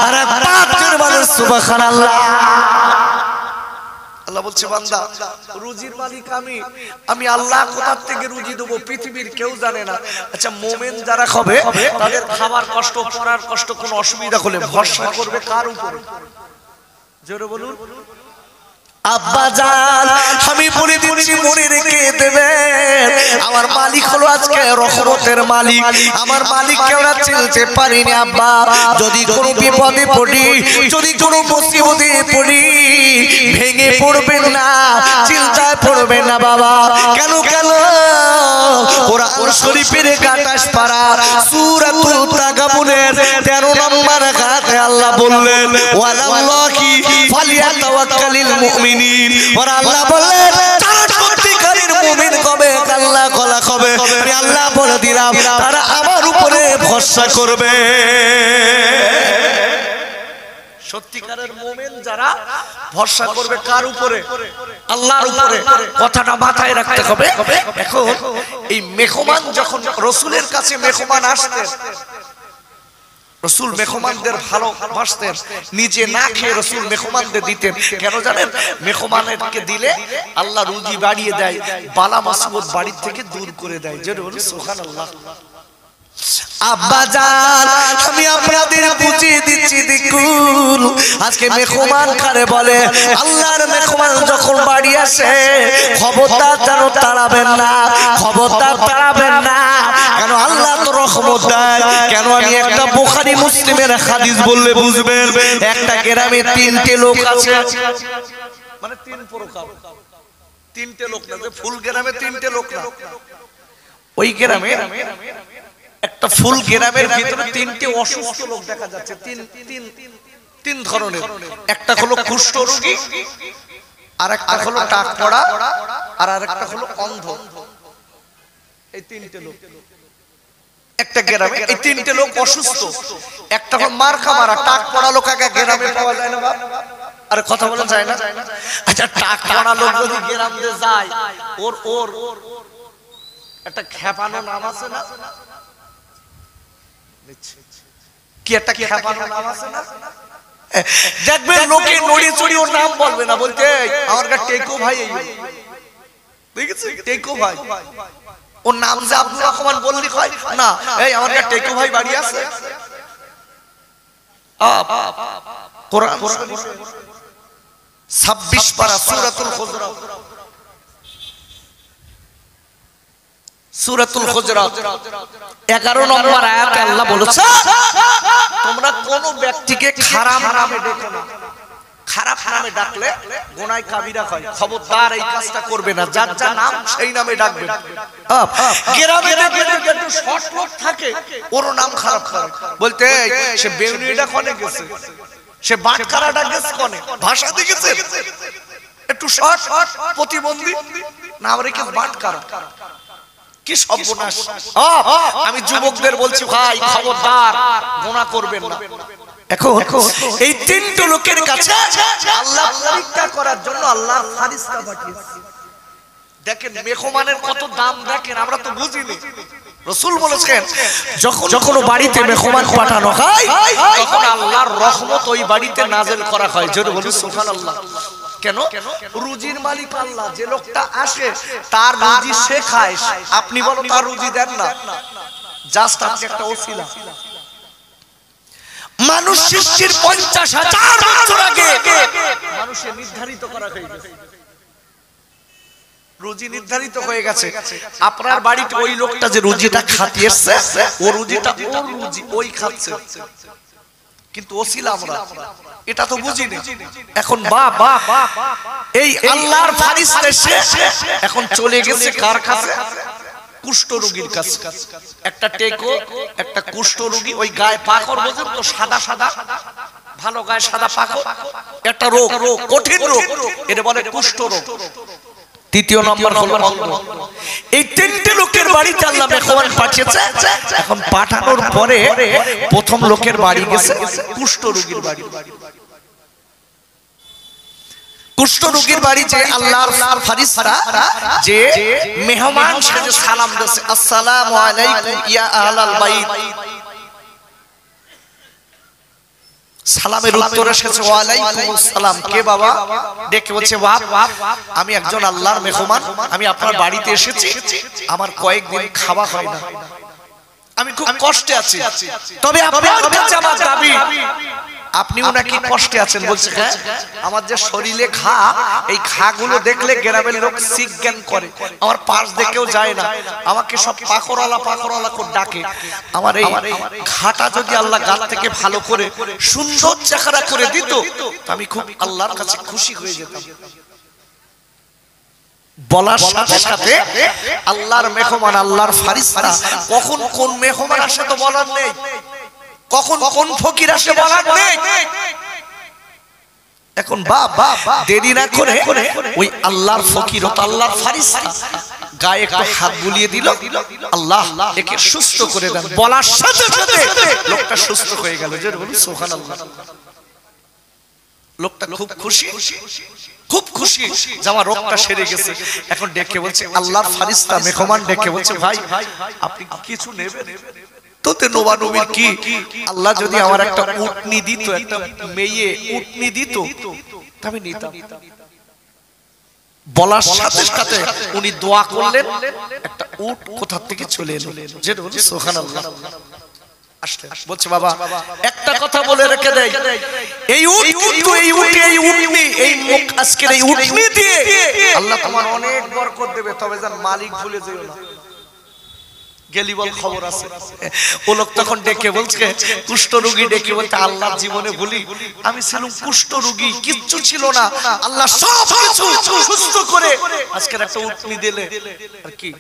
আর পাঁচজন মানুষ সুবহানাল্লাহ। আল্লাহ বলছে বান্দা রুজির মালিক আমি, আমি আল্লাহ কোথা থেকে রুজি দেব পৃথিবীর কেউ জানে না। আচ্ছা মুমিন যারা হবে তাদের খাবার কষ্ট পড়ার কষ্ট কোনো অসুবিধা হলে ভরসা করবে কার উপরে? জোরে বলুন আব্বা জান আমি বলে দিচ্ছি মনে রেখে দেবেন আমার মালিক হলো আজকে রহমতের মালিক আমার মালিককে আমরা চিনতে পারিনি আব্বা যদি কোনো বিপদে পড়ি যদি কোনো মুসিবতে পড়ি ভেঙে পড়বেন না চিন্তায় পড়বেন না বাবা কেন কেন কোরআন শরীফের 28 পারা সূরাতুল তাগাবুনের 13 নম্বর আয়াতে আল্লাহ বললেন ওয়ালাল্লাহি ফালিয়াতাওয়াক্কালিল মুমিনিন আর আল্লাহ বললেন যারা সত্যিকারের মুমিন হবে আল্লাহ কলা হবে আমি আল্লাহ বলে দিলাম তারা আমার উপরে ভরসা করবে সত্যিকারের মুমিন যারা ভরসা করবে কার উপরে আল্লাহর উপরে কথাটা মাথায় রাখতে হবে এখন এই মেহমান যখন রাসূলের কাছে মেহমান আসতেন রাসূল মেহমানদের ভালোবাসতেন নিজে না খেয়ে রাসূল মেহমানদের দিতেন কেন জানেন মেহমানকে দিলে আল্লাহ রুজি বাড়িয়ে দেয় বালা মুসিবত বাড়ি থেকে দূর করে দেয় জোরে বলুন সুবহানাল্লাহ আব্বা জান আমি আপনাদের বুঝিয়ে দিচ্ছি দেখুন আজকে মেহমান কারে বলে আল্লাহর মেহমান যখন বাড়ি আসে খবরদার যেন তাড়াবেন না খবরদার তাড়াবেন না কেন আল্লাহ তো রহমত দেয় কেন আমি একটা বুখারী মুসলিমের হাদিস বললে বুঝবেন একটা গ্রামে 3টে লোক আছে মানে 3 প্রকার 3টে লোক না যে ফুল গ্রামে 3টে লোক না ওই গ্রামে একটা ফুল গ্রামের ভিতরে 3টে অসুস্থ লোক দেখা যাচ্ছে তিন ধরনের একটা হলো কুষ্ঠ রোগী আর একটা হলো টাক পড়া আর আরেকটা হলো অন্ধ এই 3টে লোক একটা গ্রামে এই 3টে লোক অসুস্থ একটা হলো মারকা মারা টাক পড়া লোক আগে গ্রামে পাওয়া যায় না বাপ আরে কথা বলা যায় না আচ্ছা টাক পড়া লোক যদি গ্রামে যায় ওর একটা খেপানো নাম আছে না কি একটা খেপানো নাম আছে না দেখবেন লোকে নড়ি চড়ি ওর নাম বলবে না বলতে আমার কাছে টেকো ভাই এই দেখেছেন টেকো ভাই ওর নাম যে আব্দুর রহমান বললি হয় না এই আমার কাছে টেকো ভাই বাড়ি আছে কোরআন 26 পারা সূরাতুল হুজুরাত সূরাতুল হুজুরাত 11 নম্বর আয়াতে আল্লাহ বলেছে তোমরা কোন ব্যক্তিকে খারাপ নামে ডেকো না খারাপ নামে ডাকলে গুনাহ কাবিরা হয় খবরদার এই কাজটা করবে না যার যা নাম সেই নামে ডাকবে গ্রামে একটু শর্ট লোক থাকে ওর নাম খারাপ করে বলতে সে বেউনিটা কোনে গেছে সে বাটকারাটা গেছে কোনে ভাষা দেখেছে একটু শর্ট প্রতিবন্ধী নাম রেখে বাটকারা কি সর্বনাশ আমি যুবকদের বলছি ভাই খবরদার গুনাহ করবেন না এখন এই 3টে লোকের কাছে আল্লাহ পরীক্ষা করার জন্য আল্লাহ ফারিস্তা পাঠিয়েছে দেখেন মেহমানের কত দাম দেখেন আমরা তো বুঝিনি রাসূল বলেছেন যখন বাড়িতে মেহমান পাঠানো হয় তখন আল্লাহর রহমত ওই বাড়িতে নাযিল করা হয় জোরে বলুন সুবহানাল্লাহ কেন রুজির মালিক আল্লাহ যে লোকটা আসে তার রুজি সে খায় আপনি বলো তার রুজি দেন না জাস্ট আপনি একটা ওসিলা মানুষ সৃষ্টির 50,000 বছর আগে মানুষে নির্ধারিত করা হয়ে গেছে রুজি নির্ধারিত হয়ে গেছে আপনার বাড়িতে ওই লোকটা যে রুজিটা খাতি এসেছে ও রুজিটা ওর রুজি ওই খাচ্ছে কিন্তু ওসিলা আমরা এটা তো বুঝিনি এখন বাবা এই আল্লাহর ফারিস্তা এসে এখন চলে গেছে কার কাছে কুষ্ঠ রোগীর কাছে একটা টেকো একটা কুষ্ঠ রোগী ওই গায়ে পাকড় বোঝেন তো সাদা সাদা ভালো গায়ে সাদা পাকড় একটা রোগ কঠিন রোগ এটা বলে কুষ্ঠ রোগ তৃতীয় নম্বর হলো অন্ধ এই 3টে লোকের বাড়িতে আল্লাহ মেহমান পাঠিয়েছে এখন পাঠানোর পরে প্রথম লোকের বাড়ি গেছে কুষ্ঠ রোগীর বাড়ি কুষ্ঠ রোগীর বাড়ি যে আল্লাহর ফারিস্তা যে মেহমান সেজে সালাম দিয়েছে আসসালামু আলাইকুম ইয়া আহলাল বাইত সালামের উত্তর এসেছে ওয়া আলাইকুমুস সালাম কে বাবা ডেকে বলছে বাপ আমি একজন আল্লাহর মেহমান আমি আপনার বাড়িতে এসেছি আমার কয়েকদিন খাওয়া হয় না আমি খুব কষ্টে আছি তবে আপনার কাছে আমার দাবি আপনিও নাকি কষ্টে আছেন। বলছে হ্যাঁ, আমার যে শরীরে ঘা, এই ঘাগুলো দেখলে গ্রামের লোক সিজ্ঞান করে, আমার পাশ দেখেও যায় না, আমাকে সব পাকড়ালা পাকড়ালা করে ডাকে। আমার এই ঘাটা যদি আল্লাহ গাল থেকে ভালো করে সুন্দর চেহারা করে দিত, আমি খুব আল্লাহর কাছে খুশি হয়ে যেতাম। বলার সাথে সাথে আল্লাহর মেহমান, আল্লাহর ফারিস্তা, কখন কোন মেহমান আসে তো বলার নেই, কখন কোন ফকির আসে বলার নেই। এখন বাবা দেরি না করে ওই আল্লাহর ফকির ও আল্লাহর ফারিস্তা গায়ে একটু হাত বুলিয়ে দিল, আল্লাহ একে সুস্থ করে দেন। বলার সাথে সাথে লোকটা সুস্থ হয়ে গেল। যে বলুন সুবহানাল্লাহ। লোকটা খুব খুশি, খুব খুশি যে আমার রোগটা সেরে গেছে। এখন ডেকে বলছে আল্লাহর ফারিস্তা মেহমান ডেকে বলছে ভাই আপনি কিছু নেবেন? তোতে নোবা নবীর কি, আল্লাহ যদি আমার একটা উটনি দিত, একটা মেয়ে উটনি দিত, আমি নিতাম। বলার সাথে সাথে উনি দোয়া করলেন, একটা উট কোথা থেকে চলে এলো। যে বলুন সুবহানাল্লাহ। বলছে বাবা একটা কথা বলে রেখে দেয়, এই উট কিন্তু এই উটে এই উটনি এই মুখ আজকের এই উটনি দিয়ে আল্লাহ তোমার অনেক বরকত দেবে, তবে যেন মালিক ভুলে যেও না। গেলি বল খবর আছে। ও লোক তখন ডেকে বলছে, কুষ্ঠ রোগী ডেকে বলতে আল্লাহ জীবনে বলি আমি ছিলাম কুষ্ঠ রোগী, কিচ্ছু ছিল না, আল্লাহ সব কিছু সুস্থ করে আজকের একটা উটনি দিলে। আর কি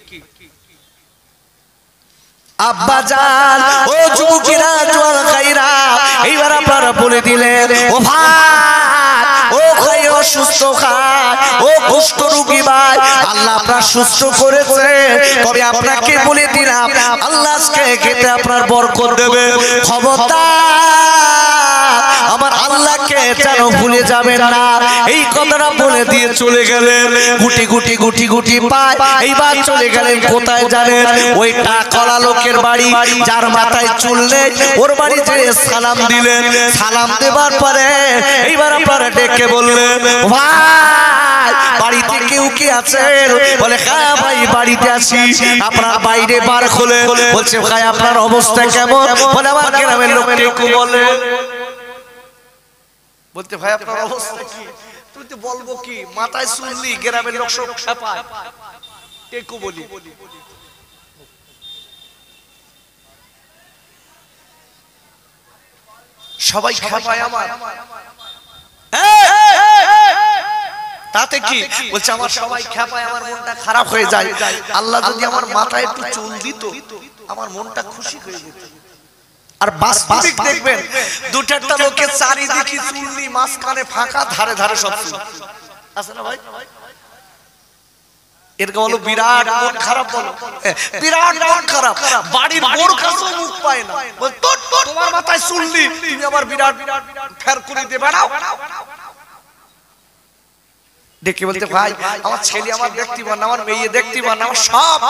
আব্বা জান, ও যুবকেরা জোয়ান খাইরা, এইবার আপনারা বলে দিলেন ও ভাই, ও খাই অসুস্থ খায়, ও কুষ্ঠ রোগী ভাই, আল্লাহ আপনার সুস্থ করেছে, তবে আপনাকে বলে দিলাম আল্লাহ আজকে খেতে আপনার বরকত দেবে। খবরদার আমার আল্লাহকে যেন ভুলে যাবেন না, এই কথাটা বলে দিয়ে চলে গেলেন। গুটি গুটি গুটি গুটি পায় এইবার চলে গেলেন কোথায় জানেন? ওই টাকলা লোকের বাড়ি, যার মাথায় চুল নেই, ওর বাড়ি যেয়ে সালাম দিলেন। সালাম দেবার পরে এইবার আপনারা ডেকে বললেন ভাই বাড়িতে কেউ কি আছেন? বলে হ্যাঁ ভাই বাড়িতে আছি। আপনার বাইরে বার খোলে, বলছে ভাই আপনার অবস্থা কেমন? বলে আমার গ্রামের লোক কেউ বলে, বলতে ভাই আপনার অবস্থা কি? তুমি তো বলবো কি, মাথায় শুনলি গ্রামের লোক সব খেপায়, কেকু বলি। সবাই খেপায় আমার, তাতে কি? বলছে আমার সবাই খেপায়, আমার মনটা খারাপ হয়ে যায়, আল্লাহ যদি আমার মাথায় একটু চুল দিত আমার মনটা খুশি হয়ে যেত। আর বাস্তবিক দেখবেন দু চারটা লোকের চারিদিকে চুল্লি, মাঝখানে ফাঁকা, ধারে ধারে সব চুল আছে না ভাই? এরকম হলো বিরাট মন খারাপ, বলো বিরাট মন খারাপ, বাড়ির বোর কাছেও মুখ পায় না, তোমার মাথায় চুল্লি, তুমি আবার বিরাট ফের করে দিয়ে বেড়াও। ডেকে বলতে ভাই আমার ছেলে আমার দেখতে পান না, আমার মেয়ে দেখতে পান না, আমার সব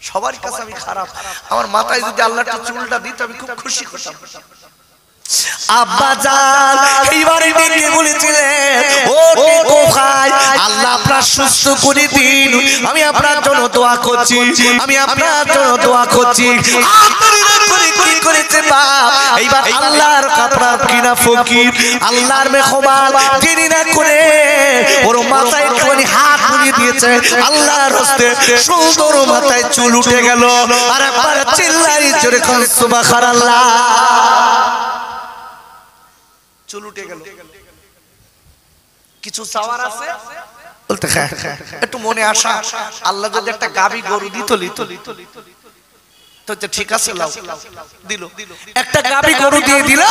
সবার কাছে আমি খারাপ, আমার মাথায় যদি আল্লাহ একটা চুলটা দিত আমি খুব খুশি হতাম। আব্বা জান এইবারে ডেকে বলেছিলেন ও টেকো ভাই আল্লাহ আপনার সুস্থ করে দিন, আমি আপনার জন্য দোয়া করছি, আমি আপনার জন্য দোয়া করছি। কি করেছে বাপ? এইবার আল্লাহর আপনার কিনা ফকির, আল্লাহর মেহমান দেরি না করে ওর মাথায় একটুখানি হাত বুলিয়ে দিয়েছে, আল্লাহর হস্তে সুন্দর মাথায় চুল উঠে গেল। আর একবার চিল্লাই জোরে কোন সুবহানাল্লাহ, চুল উঠে গেল। কিছু চাওয়ার আছে? বলতে হ্যাঁ একটু মনে আসা, আল্লাহ যদি একটা গাভী গরু দিত তো ঠিক আছে, দিল একটা গাভী গরু দিয়ে দিল।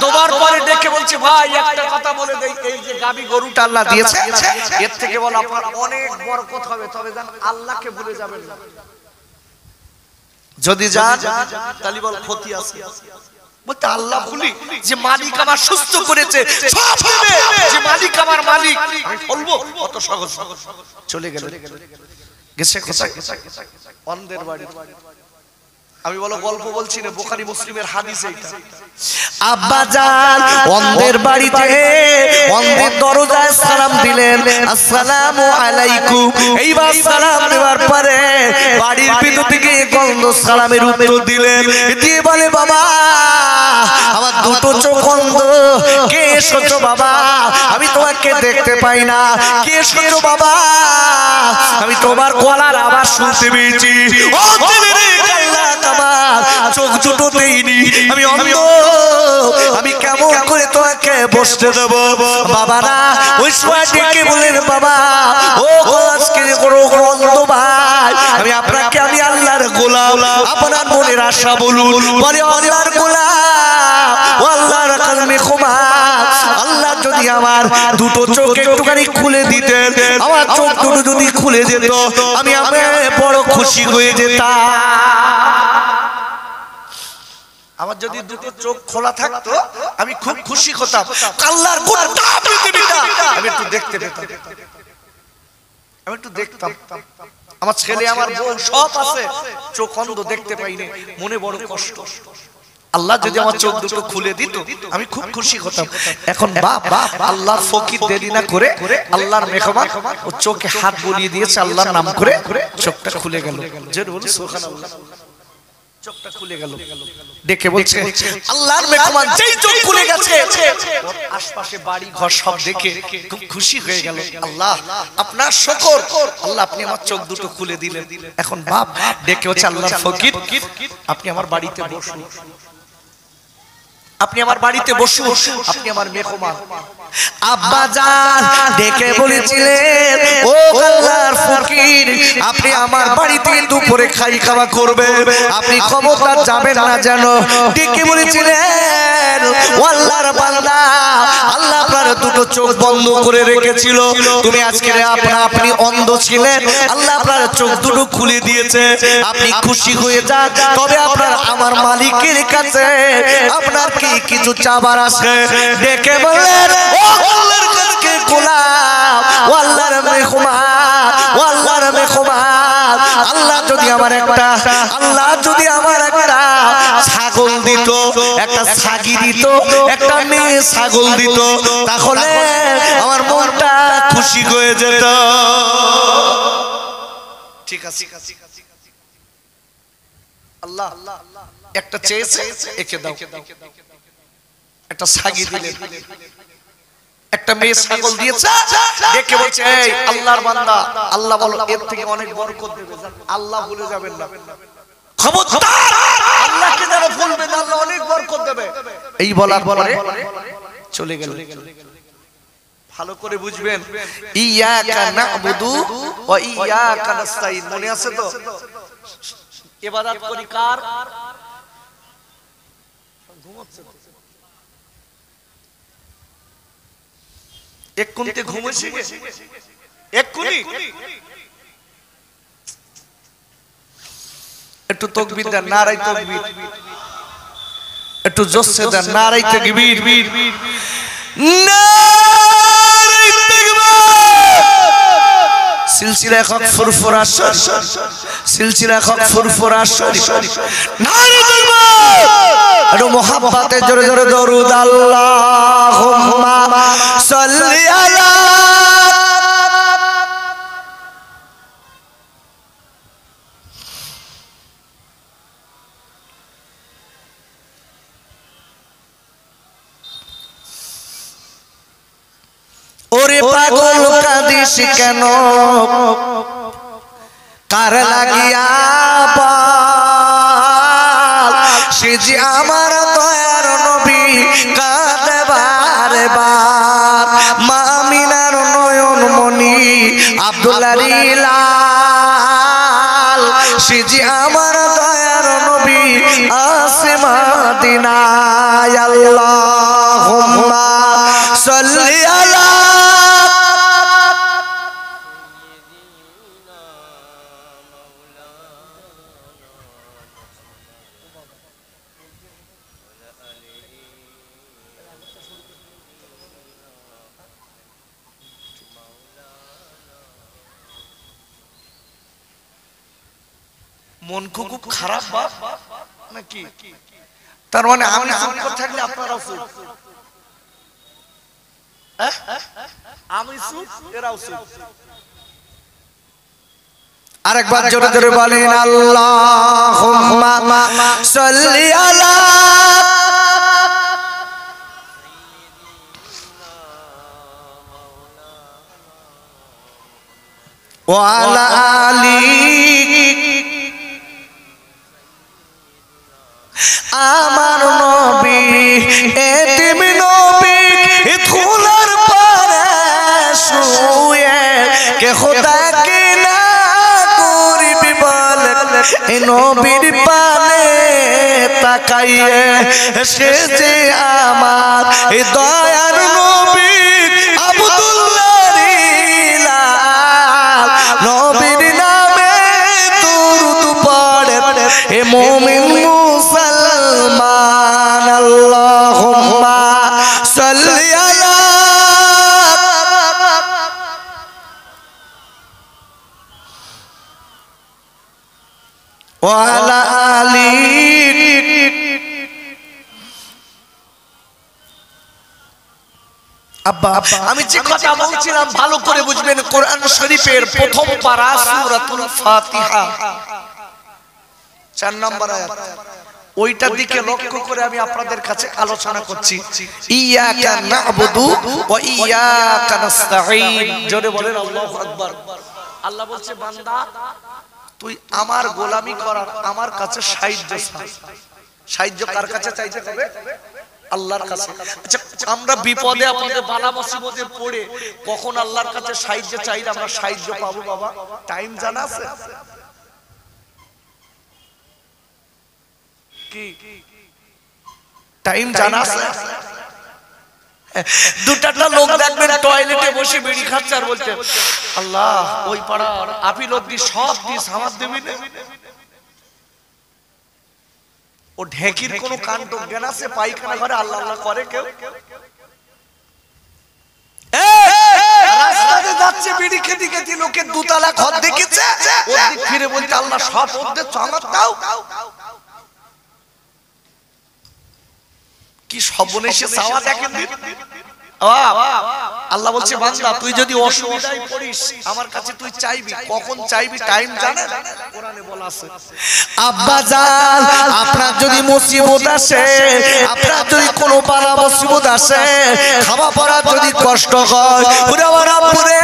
দুবার পরে ডেকে বলছে ভাই একটা কথা বলে দেই, এই যে গাভী গরুটা আল্লাহ দিয়েছে এর থেকে বল আপনার অনেক বরকত হবে, তবে জান আল্লাহকে ভুলে যাবেন না। যদি যান তাহলে বল ক্ষতি আছে। বলতে আল্লাহ ভুলি যে মালিক আমার সুস্থ করেছে, সব হবে, যে মালিক আমার মালিক, আমি বলবো অত সহজ। চলে গেল, গেছে কোথায়? অন্ধের বাড়ি। আমি বলো গল্প বলছি না, বুখারী মুসলিমের হাদিস এইটা। আব্বা জান অন্ধের বাড়িতে অন্ধের দরজায় সালাম দিলেন, আসসালামু আলাইকুম। এইবার সালাম দেওয়ার পরে বাড়ির ভিতর থেকে গন্ধ সালামের উত্তর দিলেন, দিয়ে বলে বাবা আমার দুটো চোখ অন্ধ, কে এসেছো বাবা? আমি তোমাকে দেখতে পাই না। কে এসেছো বাবা? আমি তোমার গলার আওয়াজ শুনতে পেয়েছি। ও দেবী আল্লাহ, আমার চোখ দুটো দেইনি, আমি অন্ধ, আমি কেমন করে তোমাকে বসতে দেব? বাবা না, ওই সময় ডেকে বলেন বাবা, ও আজকে কোনো অন্ধ ভাই, আমি আপনাকে, আমি আল্লাহর গোলাম, আপনার মনের আশা বলুন। বলে আল্লাহর গোলাম, ও আল্লাহর কালামে ক্ষমা, আল্লাহ যদি আমার দুটো চোখ একটুখানি খুলে দিতেন, আমার চোখ দুটো যদি খুলে যেত, আমি বড় খুশি হয়ে যেতাম। আমার যদি দুটো চোখ খোলা থাকতো, আমি খুব খুশি হতাম। আল্লাহর গোটা পৃথিবীটা আমি একটু দেখতে পেতাম, আমি একটু দেখতাম। আমার ছেলে, আমার বউ সব আছে, চোখ অন্ধ, দেখতে পাইনি, মনে বড় কষ্ট। আল্লাহ যদি আমার চোখ দুটো খুলে দিত, আমি খুব খুশি হতাম। এখন বাপ আল্লাহর ফকির দেরি না করে, আল্লাহর মেহমান, ও চোখে হাত বুলিয়ে দিয়েছে, আল্লাহর নাম করে চোখটা খুলে গেল। জোরে বলুন সুবহানাল্লাহ। চোখটা খুলে গেল, দেখে বলছে আল্লাহর মেহমান যেই চোখ খুলে গেছে, আশপাশে বাড়ি ঘর সব দেখে খুব খুশি হয়ে গেল। আল্লাহ আপনার শুকর, আল্লাহ আপনি আমার চোখ দুটো খুলে দিলেন। এখন বাপ ডেকে হচ্ছে আল্লাহর ফকির, আপনি আমার বাড়িতে বসুন, আপনি আমার বাড়িতে বসুন, আপনি আমার মেহমান। আব্বা জান ডেকে বলেছিলেন, ও আল্লাহর ফকির, আপনি আমার বাড়িতে দুপুরে খাওয়া করবে, আপনি খবরদার যাবেন না যেন। ডেকে বলেছিলেন, ও আল্লাহর বান্দা, আল্লাহ আপনার দুটো চোখ বন্ধ করে রেখেছিল, তুমি আজকে আপনি অন্ধ ছিলেন, আল্লাহ আপনার চোখ দুটো খুলে দিয়েছে, আপনি খুশি হয়ে যান। তবে আপনার আমার মালিকের কাছে আপনার কি কিছু চাবার আছে? ডেকে বললেন, ও আল্লাহর কাছে গোলাম, ও আল্লাহর মেহমান, ও আল্লাহর মেহমান, আল্লাহ যদি আমার একটা, আল্লাহ যদি আমার একটা ছাগল দিত, একটা ছাগি দিত, একটা মেয়ে ছাগল দিত, তাহলে আমার মনটা খুশি হয়ে যেত। ঠিক আছে, আল্লাহ একটা চেয়েছে, একে দাও। একটা ছাগি দিলেন, একটা মেয়ে ছাগল দিয়েছে, দেখে বলছে এই আল্লাহর বান্দা, আল্লাহ বলো এর থেকে অনেক বরকত দেবে, আল্লাহ ভুলে যাবেন না, খবরদার আল্লাহকে যারা ভুলবে না, আল্লাহ অনেক বরকত দেবে। এই বলার পরে চলে গেল। ভালো করে বুঝবেন, ইয়াকা না'বুদু ওয়া ইয়াকা নাস্তাইন, মনে আছে তো? ইবাদত করি কার? ঘুমোচ্ছে তো, এক্ষুনিতে ঘুমেছে, এক্ষুনি একটু তাকবীর দেন, নারায়ে তাকবীর, একটু জোরে দেন, নারায়ে তাকবীর, নারায়ে তাকবীর। সিলসিলা হক ফুরফুরা শরীফ, সিলসিলা হক ফুরফুরা শরীফ, নারায়ে তাকবীর। আরো মোহাব্বতে জোরে জোরে দরুদ, আল্লাহুম্মা সাল্লি আলা। ওরে পাগল কাঁদিস কেন, কার লাগিয়া বল, সে যে আমার দয়ার নবী, কাঁদে বারে বার, মা আমিনার নয়ন মনি আব্দুল্লাহ লাল, সে যে আমার দয়ার নবী, আসে মদিনায়। আল্লাহুম্মা সাল্লি আলা। মন খুব খারাপ বাপ নাকি? তার মানে আমি চুপ করে থাকলে আপনারাও চুপ, আমি চুপ এরাও চুপ। আরেকবার জোরে জোরে বলেন, আল্লাহুম্মা সাল্লি আলা ওয়া আলা আলি আমার নবী এতিম নবী ধুলার পারে শুয়ে কে খোদা কে না গরিব বলে এ নবীর পানে তাকাইয়ে সে যে আমার দয়ার নবী আব্দুল্লাহ নবীর নামে দুরূদ পড়ে এ মুমিন মুসলমান আল্লাহুম্মা সাল্লি আলা ওয়া আলা আলি আব্বা আমি যে কথা বলছিলাম ভালো করে বুঝবেন কোরআন শরীফের প্রথম পারা সূরাতুল ফাতিহা 4 নম্বর আয়াত ওইটার দিকে লক্ষ্য করে আমি আপনাদের কাছে আলোচনা করছি ইয়াকা না'বুদু ওয়া ইয়াকা নাস্তাঈন জোরে বলেন আল্লাহু আকবার আল্লাহ বলছে বান্দা তুই আমার গোলামি করার আমার কাছে সাহায্য চাই সাহায্য কার কাছে চাইতে হবে আল্লাহর কাছে আচ্ছা আমরা বিপদে আপদে বালা মুসিবতে পড়ে কখন আল্লাহর কাছে সাহায্য চাইলে আমরা সাহায্য পাবো বাবা টাইম জানা আছে কি টাইম জানা আছে দুটা লোক দেখবেন টয়লেটে বসে বিড়ি খাচ্ছে আর বলছে আল্লাহ ওই পাড়ার আপিলক দি সব দি সামাদ দেবি না ও ঢেকির কোন কাণ্ড জ্ঞান আছে পায়খানা ঘরে আল্লাহ আল্লাহ করে কেউ রাস্তাতে যাচ্ছে বিড়ি খেতে খেতে লোকের দুতলা ঘর দেখেছে ওর দিক ফিরে বলতে আল্লাহ সব ওদের চামাত দাও কি সর্বনেশে চাওয়া দেখেন আল্লাহ বলছে বান্দা তুই যদি অসুবিধায় পড়িস আমার কাছে তুই চাইবি কখন চাইবি টাইম জানেন কোরআনে বলা আছে আব্বা জান আপনার যদি মুসিবত আসে আপনার যদি কোনো বালা মুসিবত আসে খাওয়া পড়া যদি কষ্ট হয় ওরে বাবারে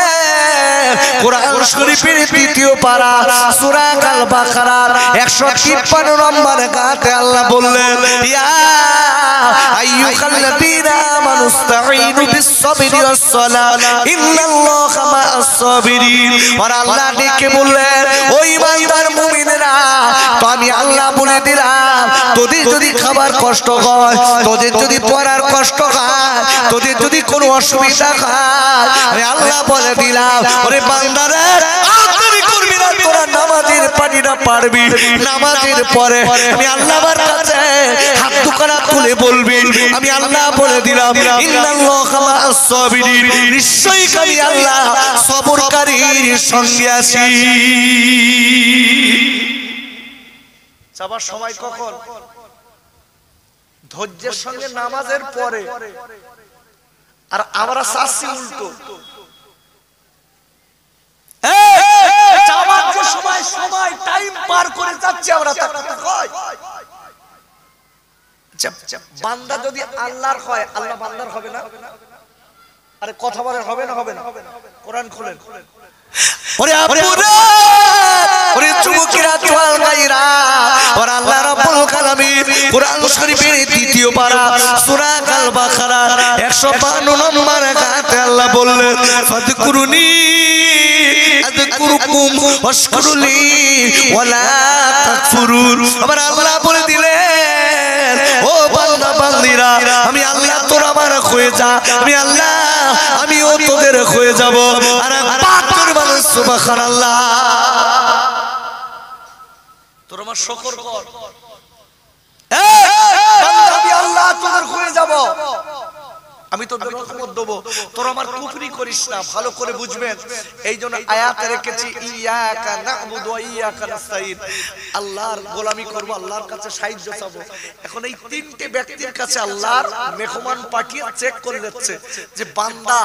কোরআন শরীফের দ্বিতীয় পারা সূরা আল বাকারার 153 নম্বর আয়াতে আল্লাহ বললেন ইয়া আইয়ুহাল্লাযীনা আমানু ইসতাঈনু বিস-সাবরি ওয়াস-সালাত ইন্নাল্লাহা মা'আস-সাবিরিন আর আল্লাহ ডেকে বললেন ওই ইমানদার মুমিনেরা তো আমি আল্লাহ বলে দিলাম তোদের যদি খাবার কষ্ট হয় তোদের যদি পড়ার কষ্ট হয় তোদের যদি কোনো অসুবিধা হয় আমি আল্লাহ বলে দিলাম ওরে বান্দারা তুমি করবি না তোরা নামাজের পানিটা পারবি নামাজের পরে আমি আল্লাহর কাছে হাত দুখানা তুলে বলবি আমি আল্লাহ বলে দিলাম ইন্নাল্লাহা মা'আস-সাবিরিন নিশ্চয়ই আমি আল্লাহ সবরকারীর সঙ্গে আছি সবার সময় কখন ধৈর্যের সঙ্গে নামাজের পরে আর আমরা চাচ্ছি উল্টো সময় টাইম পার করে যাচ্ছে আমরা বান্দা যদি আল্লাহর হয় আল্লাহ বান্দার হবে না আরে কথা বলেন হবে না হবে না কোরআন খুলেন ওরে আপুরা ওরে যুবকেরা জোয়ান ভাইরা ওরে আল্লাহ রাব্বুল আলামিন কোরআন শরীফের দ্বিতীয় পারা সূরা আল বাকারা 152 নম্বর আয়াতে আল্লাহ বললেন ফাযকুরুনি আযকুরুকুম ওয়াশকুরুলি ওয়ালা তাকফুরুন আবার আল্লাহ বলে দিলেন ও বান্দা বান্দিরা আমি আল্লাহ তোরা আমার হয়ে যা আমি আল্লাহ আমিও তোদের হয়ে যাব আর পাক করে বলেন সুবহানাল্লাহ তোরা আমার শুকর কর বান্দা আমি আল্লাহ তোদের হয়ে যাব আমি তো রহমত দেব তোরা আমার কুফরি করিস না ভালো করে বুঝবেন এইজন্য আয়াতে রেখেছি ইয়াকা না'বুদু ওয়া ইয়াকা নাস্তাঈন আল্লাহর গোলামি করব আল্লাহর কাছে সাহায্য চাব এখন এই তিনটে ব্যক্তির কাছে আল্লাহর মেহমান পাঠিয়ে চেক করে দিচ্ছে যে বান্দা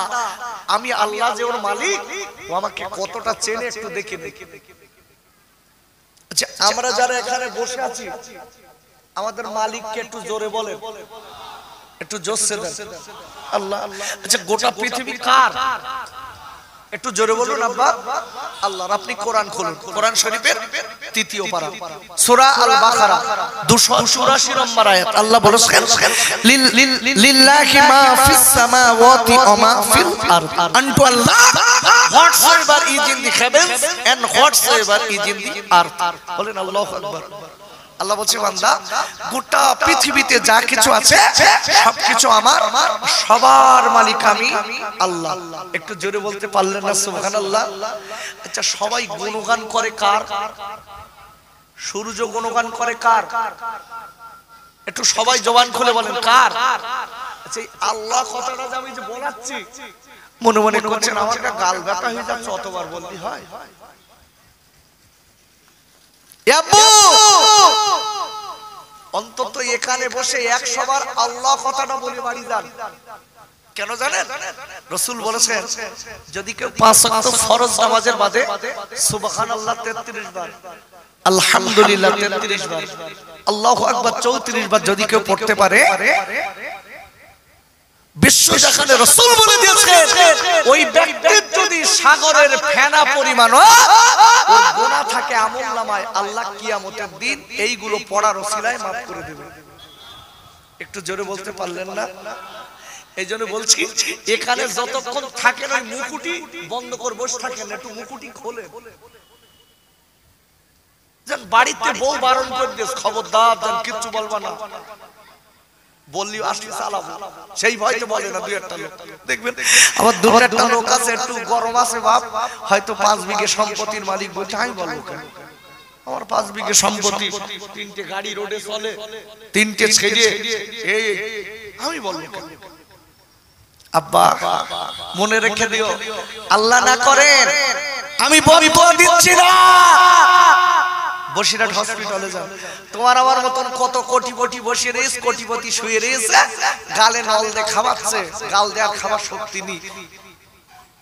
আমি আল্লাহ যে ওর মালিক ও আমাকে কতটা চেনে একটু দেখে দেখে আচ্ছা আমরা যারা এখানে বসে আছি আমাদের মালিককে একটু জোরে বলেন একটু জোরসে দেন আল্লাহ আচ্ছা গোটা পৃথিবী কার একটু জোরে বলুন আব্বা। আল্লাহর আপনি কোরআন খুলুন, কোরআন শরীফের তৃতীয় পারা সূরা আল বাকারা 284 নম্বর আয়াত। আল্লাহ বলেছেন লিল্লাহি মা ফিস সামাওয়াতি ওয়া মা ফিল আরদ, unto Allah whatsoever is in the heavens and whatsoever is in the earth। বলেন আল্লাহু আকবার। আল্লাহ বলছে বান্দা গোটা পৃথিবীতে যা কিছু আছে সবকিছু আমার, সবার মালিক আমি আল্লাহ। একটু জোরে বলতে পারলেন না সুবহানাল্লাহ? আচ্ছা সবাই গুণগান করে কার? সূর্য গুণগান করে কার? একটু সবাই জবান খুলে বলেন কার? আচ্ছা এই আল্লাহ কথাটা যে আমি যে বলাচ্ছি মনে মনে করছেন আমার গাল ব্যথা হয়ে যাচ্ছে, অতবার বলতে হয়? অন্তত এখানে বসে 100 বার আল্লাহ কথাটা বলে বাড়ি যান। কেন জানেন? রাসূল বলেছেন যদি কেউ 5 ওয়াক্ত ফরজ নামাজের বাদে সুবহানাল্লাহ 33 বার, আলহামদুলিল্লাহ 33 বার, আল্লাহু আকবার 34 বার যদি কেউ পড়তে পারে, বিশ্ব যেখানে রাসূল বলে দিয়েছেন ওই ব্যক্তির যদি সাগরের ফেনা পরিমাণ ওর গুনাহ থাকে আমলনামায়, আল্লাহ কিয়ামতের দিন এইগুলো পড়ার ওসিলায় maaf করে দেবে। একটু জোরে বলতে পারলেন না? এইজন্য বলছি এখানে যতক্ষণ থাকেন ওই মুকুটি বন্ধ করে বসে থাকেন, একটু মুকুটি খোলেন। যেন বাড়িতে বউ বারণ করে দিস খবরদার যেন কিচ্ছু বলবা না, বললি আসলে চালাবো, সেই ভয়তে বলে না। দুই একটা লোক দেখবেন আবার দু একটা লোক আছে একটু গরম আছে বাপ, হয়তো 5 বিঘে সম্পত্তির মালিক বলছে আমি বলবো কেন, আমার 5 বিঘে সম্পত্তি, 3টে গাড়ি রোডে চলে, 3টে ছেলে, এই আমি বলবো কেন? আব্বা মনে রেখে দিও, আল্লাহ না করেন আমি বলবো দিচ্ছি না। বসিরহাট হসপিটালে যাও, তোমার আমার মতন কত কোটিপতি বসে রয়েছে, কোটিপতি শুয়ে রয়েছে, গালে নল দিয়ে খাওয়াচ্ছে, গাল দেওয়ার খাবার শক্তি নেই,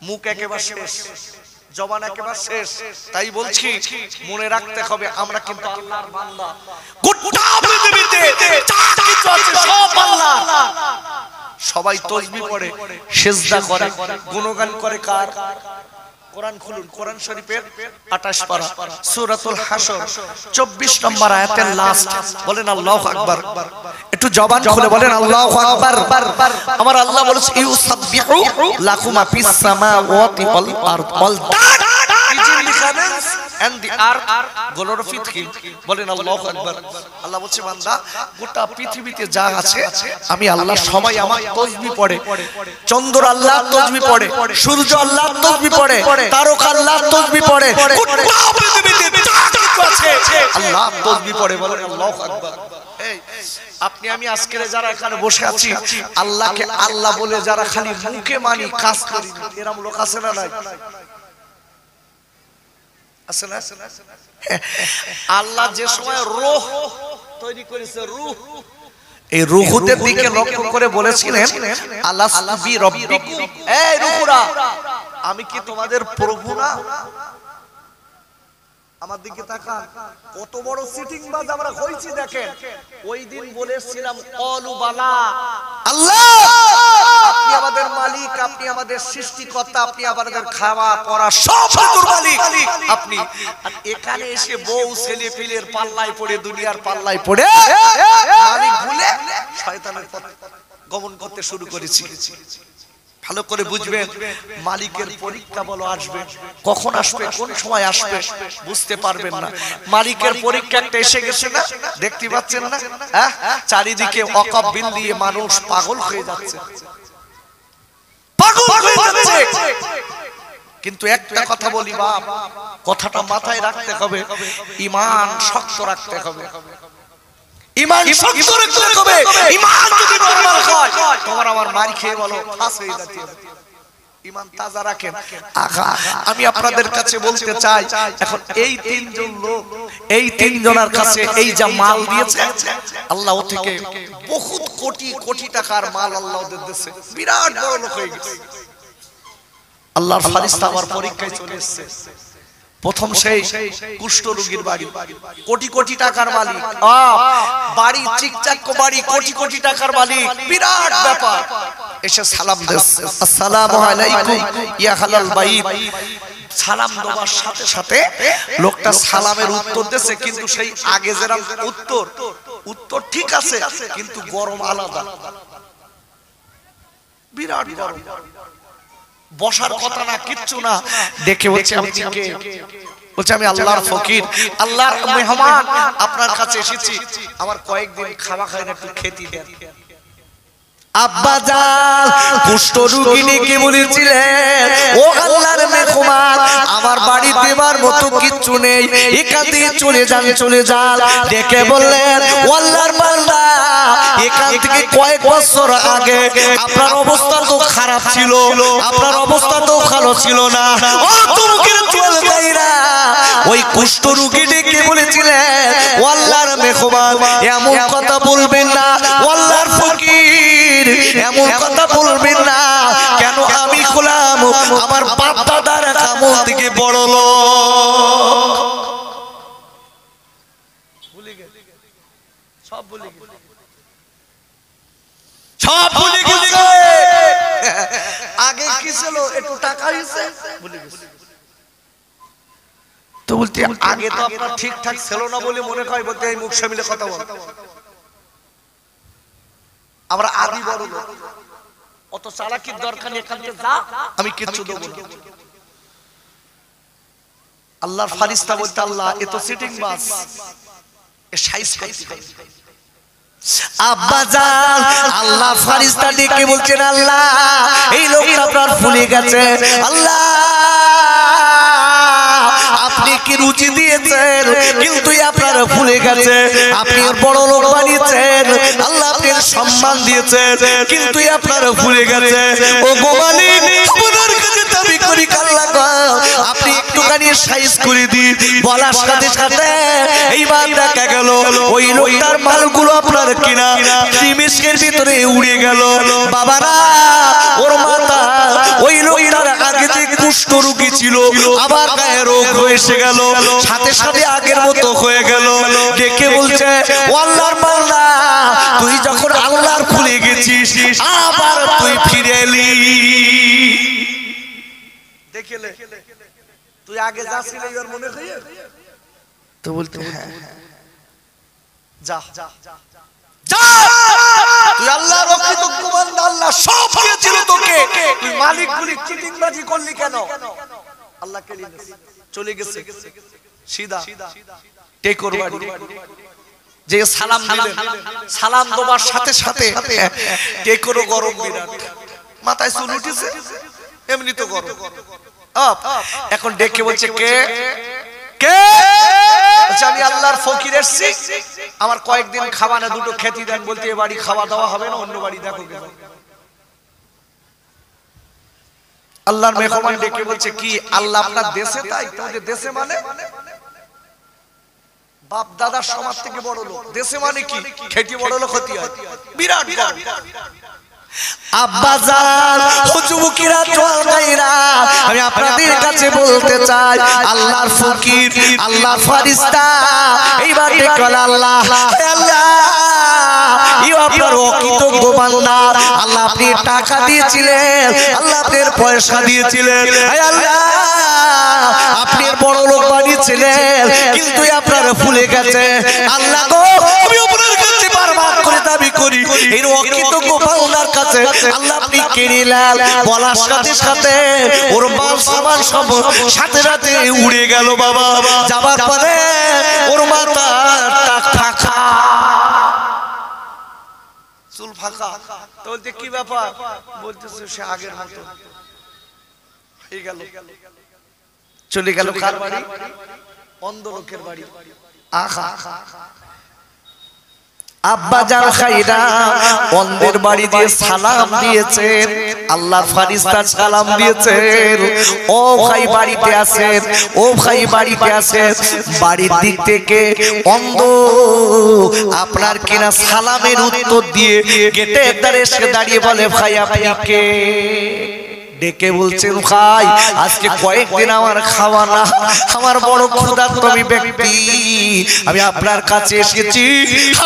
মুখ একেবারে শেষ, জবান একেবারে শেষ। তাই বলছি মনে রাখতে হবে আমরা কিন্তু আল্লাহর বান্দা, গোটা পৃথিবীতে যা কিছু আছে সব আল্লাহ। সবাই তাসবিহ পড়ে, সিজদা করে, গুণগান করে কার? কোরআন খুলুন, কোরআন শরীফের 28 পারা সূরাতুল হাসর 24 নম্বর আয়াতের লাস্ট। বলেন আল্লাহু আকবার। একটু জবান খুলে বলেন আল্লাহু আকবার। আমার আল্লাহ বলেছে ইউসাব্বিহু লাকুম ফিস সামাওয়াতি ওয়াল আরদ ওয়াল heavens and the earth glorified him। বলেন আল্লাহু আকবার। আল্লাহ বলছে বান্দা গোটা পৃথিবীতে যা আছে আমি আল্লাহ সবাই আমার তাসবিহ পড়ে, চন্দ্র আল্লাহ তাসবিহ পড়ে, সূর্য আল্লাহ তাসবিহ পড়ে, তারকা আল্লাহ তাসবিহ পড়ে, গোটা পৃথিবীতে যা কিছু আছে আল্লাহ তাসবিহ পড়ে। বলেন আল্লাহু আকবার। এই আপনি আমি আজকে যারা এখানে বসে আছি আল্লাহকে আল্লাহ বলে যারা খালি মুখে মানি কাজ করি, এরকম লোক আছে না নাই? আল্লাহ যে সময় রূহ তৈরি করেছে, রূহ, এই রূহদের দিকে লক্ষ্য করে বলেছিলেন আলাস্তু বি রাব্বিকুম, এই রূহরা আমি কি তোমাদের প্রভু না? আমার দিকে তাকান, কত বড় সিটিং বাজ আমরা হইছি দেখেন। ওই দিন বলেছিলাম ক্বালু বালা, আল্লাহ আপনি আমাদের মালিক, আপনি আমাদের সৃষ্টিকর্তা, আপনি আমাদের খাওয়া পড়া সব কিছুর মালিক আপনি। আর এখানে এসে বউ ছেলে পিলের পাল্লায় পড়ে, দুনিয়ার পাল্লায় পড়ে মালিক ভুলে শয়তানের পথে গমন করতে শুরু করেছি। ভালো করে বুঝবেন মালিকের পরীক্ষা বলো আসবে, কখন আসবে, কোন সময় আসবে বুঝতে পারবেন না। মালিকের পরীক্ষা একটা এসে গেছে না, দেখতে পাচ্ছেন না? চারিদিকে ওয়াকফ বিল দিয়ে মানুষ পাগল হয়ে যাচ্ছে, পাগল হয়ে যাচ্ছে। কিন্তু একটা কথা বলি বাপ, কথাটা মাথায় রাখতে হবে, ঈমান শক্ত রাখতে হবে। ঈমান শক্ত রাখতে হবে। ঈমান যদি নরমাল হয় তোমার আমার মারি খেয়ে বলো ফাঁস হয়ে যাচ্ছে। ঈমান তাজা রাখেন। আখা আমি আপনাদের কাছে বলতে চাই, এখন এই 3 জন লোক, এই 3 জনের কাছে এই যা মাল দিয়েছে আল্লাহ ও থেকে বহুত কোটি কোটি টাকার মাল আল্লাহ ওদের দিয়েছে, বিরাট বড় লোক হয়ে গেছে। আল্লাহর ফেরেশতা আমার পরীক্ষায় চলে এসেছে। প্রথম সেই কুষ্ঠ রোগীর বাড়ি, কোটি কোটি টাকার মালিক, বাড়ি চিকচাক বাড়ি, কোটি কোটি টাকার মালিক, বিরাট ব্যাপার। এসে সালাম দিচ্ছে, আসসালামু আলাইকুম ইয়া আহলাল বাইত। সালাম দেওয়ার সাথে সাথে লোকটা সালামের উত্তর দিচ্ছে, কিন্তু সেই আগে যেরকম উত্তর ঠিক আছে, কিন্তু গরম আলাদা, বিরাট গরম। বসার কথা না, কিচ্ছু না, দেখে বলছে আপনি কে? বলছে আমি আল্লাহর ফকির, আল্লাহর মেহমান, আপনার কাছে এসেছি, আমার কয়েকদিন খাওয়া খাই না, একটু খেতে দেন। আব্বাজান কুষ্ঠ রোগীকে বলেছিলেন, ও আল্লাহর মেহমান, আমার বাড়িতে আমার মতো কিচ্ছু নেই, এখান থেকে চলে যান, চলে যান। ডেকে বললেন, ও আল্লাহর বান্দা, এখান থেকে কয়েক বছর আগে আপনার অবস্থা তো খারাপ ছিল, আপনার অবস্থা তো ভালো ছিল না, ও তুরুকের চল গাইরা। ওই কুষ্ঠ রোগী ডেকে বলেছিলেন, ও আল্লাহর মেহমান, এমন কথা বলবেন না, ও আল্লাহর ফকির, এমন কথা বলবেন না। কেন? আমি হলাম আমার বাপ দাদার আমল থেকে বড় লোক। সব ভুলে গেছে। আগে কি ছিল? একটু টাকা হয়েছে, ভুলে গেছে। তো বলতে আগে তো আপনার ঠিকঠাক ছিল না বলে মনে হয়, বলতে এই মুখ সামলে কথা বল। আমরা আদি বড় লোক, অত চালাকির দরকার নেই, এখান থেকে যা, আমি কিচ্ছু দেব না। আল্লাহর ফারিস্তা বলতে, আল্লাহ এ তো সিটিং বাস, এ সাইজ করতে। আব্বাজান আল্লাহ ফারিস্তা ডেকে বলছেন, আল্লাহ এই লোকটা আপনার ভুলে গেছে, আল্লাহ আপনি কি রুচি দিয়েছেন, কিন্তু আপনার ভুলে গেছে, আপনি বড় লোক বানিয়েছেন, আল্লাহ আপনি সম্মান দিয়েছেন, কিন্তু আপনার ভুলে গেছে। ও গো মালিক, আপনার কাছে দাবি করি, আল্লাহ আপনি একটুখানি সাইজ করে দিন। বলার সাথে সাথে এইবার দেখা গেল ওই লোকটার মালগুলো আপনার কিনা নিমেষের ভিতরে উড়ে গেল। বাবারা, ওর মাথা ওই লোকটার আগে যে কুষ্ঠ রোগী ছিল, আবার গায়ে রোগ এসে গেল, সাথে সাথে আগের মতো হয়ে গেল। ডেকে বলছে, ও আল্লাহর বান্দা, তুই যখন আল্লাহর ভুলে গেছিস, আবার তুই ফিরে এলি। দেখলে তুই আগে যাচ্ছিলি, এবার মনে হয় তো বলতে, হ্যাঁ যা যা যা, তুই আল্লাহর অকৃতজ্ঞ বান্দা, আল্লাহ সব দিয়েছিল তোকে, তুই মালিকগুলি চিটিংবাজি করলি কেন? আল্লাহ কেলি চলে গেছে সিধা টেকর বাড়ি। যে সালাম দিলেন, সালাম দেওয়ার সাথে সাথে টেকরও গরম, বিরাট মাথায় চুল উঠেছে, এমনি তো গরম। এখন ডেকে বলছে, কে কে? আমি আল্লাহর ফকির এসেছি, আমার কয়েকদিন খাওয়া না, দুটো খেতে দেন। বলতে এ বাড়ি খাওয়া দাওয়া হবে না, অন্য বাড়ি দেখো। আল্লাহর মেহমান ডেকে বলছে, কি আল্লাহ আপনার দেশে? তাই তোমাদের দেশে মানে বাপ দাদার সমাজ থেকে বড় লোক, দেশে মানে কি খেটি বড় লোক হতে হয়, বিরাট। আব্বাজান ও যুবকেরা, চল গাইরা, আমি আপনাদের কাছে বলতে চাই, আল্লাহর ফকির, আল্লাহর ফারিস্তা এইবার ডেকে, আল্লাহ আল্লাহ আপনার অকৃতজ্ঞ বান্দা, আল্লাহ আপনি টাকা দিয়েছিলেন, আল্লাহ আপনার পয়সা দিয়েছিলেন, আল্লাহ আপনি বড় লোক বানিয়েছিলেন, কিন্তু আপনার ভুলে গেছে। আল্লাহ গো, আমি আপনার কাছে বারবার করে দাবি করি, এই অকৃতজ্ঞ বান্দার কাছে আল্লাহ আপনি কেড়িলেন। বলার সাথে সাথে ওর মাল সামান সব সাথে সাথে উড়ে গেল। বাবা যাবার পরে ওর মাথা ফাঁকা, চুল ফাঁকা। তো বলতে কি ব্যাপার? বলতেছে সে আগের মতো হয়ে গেল, চলে গেল। কার বাড়ি? অন্ধ লোকের বাড়ি। আহা, আব্বাজান খাইরা অন্ধের বাড়ি দিয়ে সালাম দিয়েছেন, আল্লাহর ফারিস্তা সালাম দিয়েছেন, ও ভাই বাড়িতে আছেন, ও ভাই বাড়িতে আছেন। বাড়ির দিক থেকে অন্ধ আপনার কিনা সালামের উত্তর দিয়ে গেটের ধারে এসে দাঁড়িয়ে বলে, ভাই আপনি কে? ডেকে বলছেন ভাই আজকে কয়েকদিন আমার খাওয়া না, আমার বড় ক্ষুধার্ত আমি ব্যক্তি, আমি আপনার কাছে এসেছি,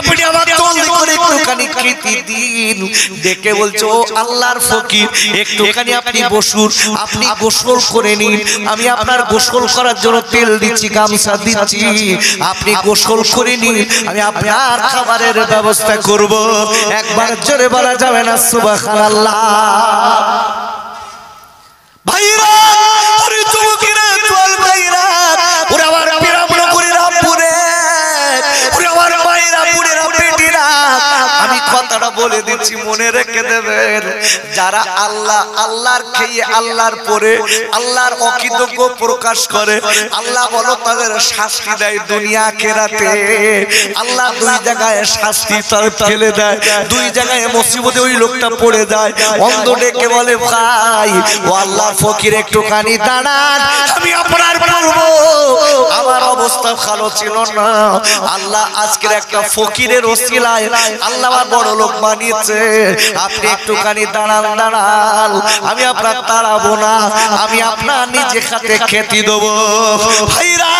আপনি আমার জলদি করে একটুখানি খেতে দিন। ডেকে বলছো আল্লাহর ফকির একটুখানি আপনি বসুন, আপনি গোসল করে নিন, আমি আপনার গোসল করার জন্য তেল দিচ্ছি, গামছা দিচ্ছি, আপনি গোসল করে নিন, আমি আপনার খাবারের ব্যবস্থা করব। একবার জোরে বলা যাবে না সুবহানাল্লাহ? ভাইরা আরে যুবকেরা চল ভাইরা, ওরে আমার পিরামনা করে রামপুরে, ওরে আমার মায়েরা পুরেরা বেটিরা, আমি কথাটা বলে দিচ্ছি মনে রেখে দেবেন। যারা আল্লাহর খেয়ে আল্লাহর পরে আল্লাহর অকৃতজ্ঞ প্রকাশ করে, আল্লাহ বলো তাদের শাস্তি দেয় দুনিয়া আখিরাতে। আল্লাহ দুই জায়গায় শাস্তি তার ফেলে দেয়, দুই জায়গায় মুসিবতে ওই লোকটা পড়ে যায়। অন্ধ ডেকে বলে ভাই ও আল্লাহর ফকির একটুখানি দাঁড়ান, আমি আপনার বলবো আমার অবস্থা ভালো ছিল না, আল্লাহ আজকের একটা ফকিরের ওসিলায় আল্লাহ বড় লোক বানিয়েছে, আপনি একটুখানি দাঁড়ান দাঁড়ান, আমি আপনার তাড়াবো না, আমি আপনার নিজে হাতে খেতে দেবো। ভাইরা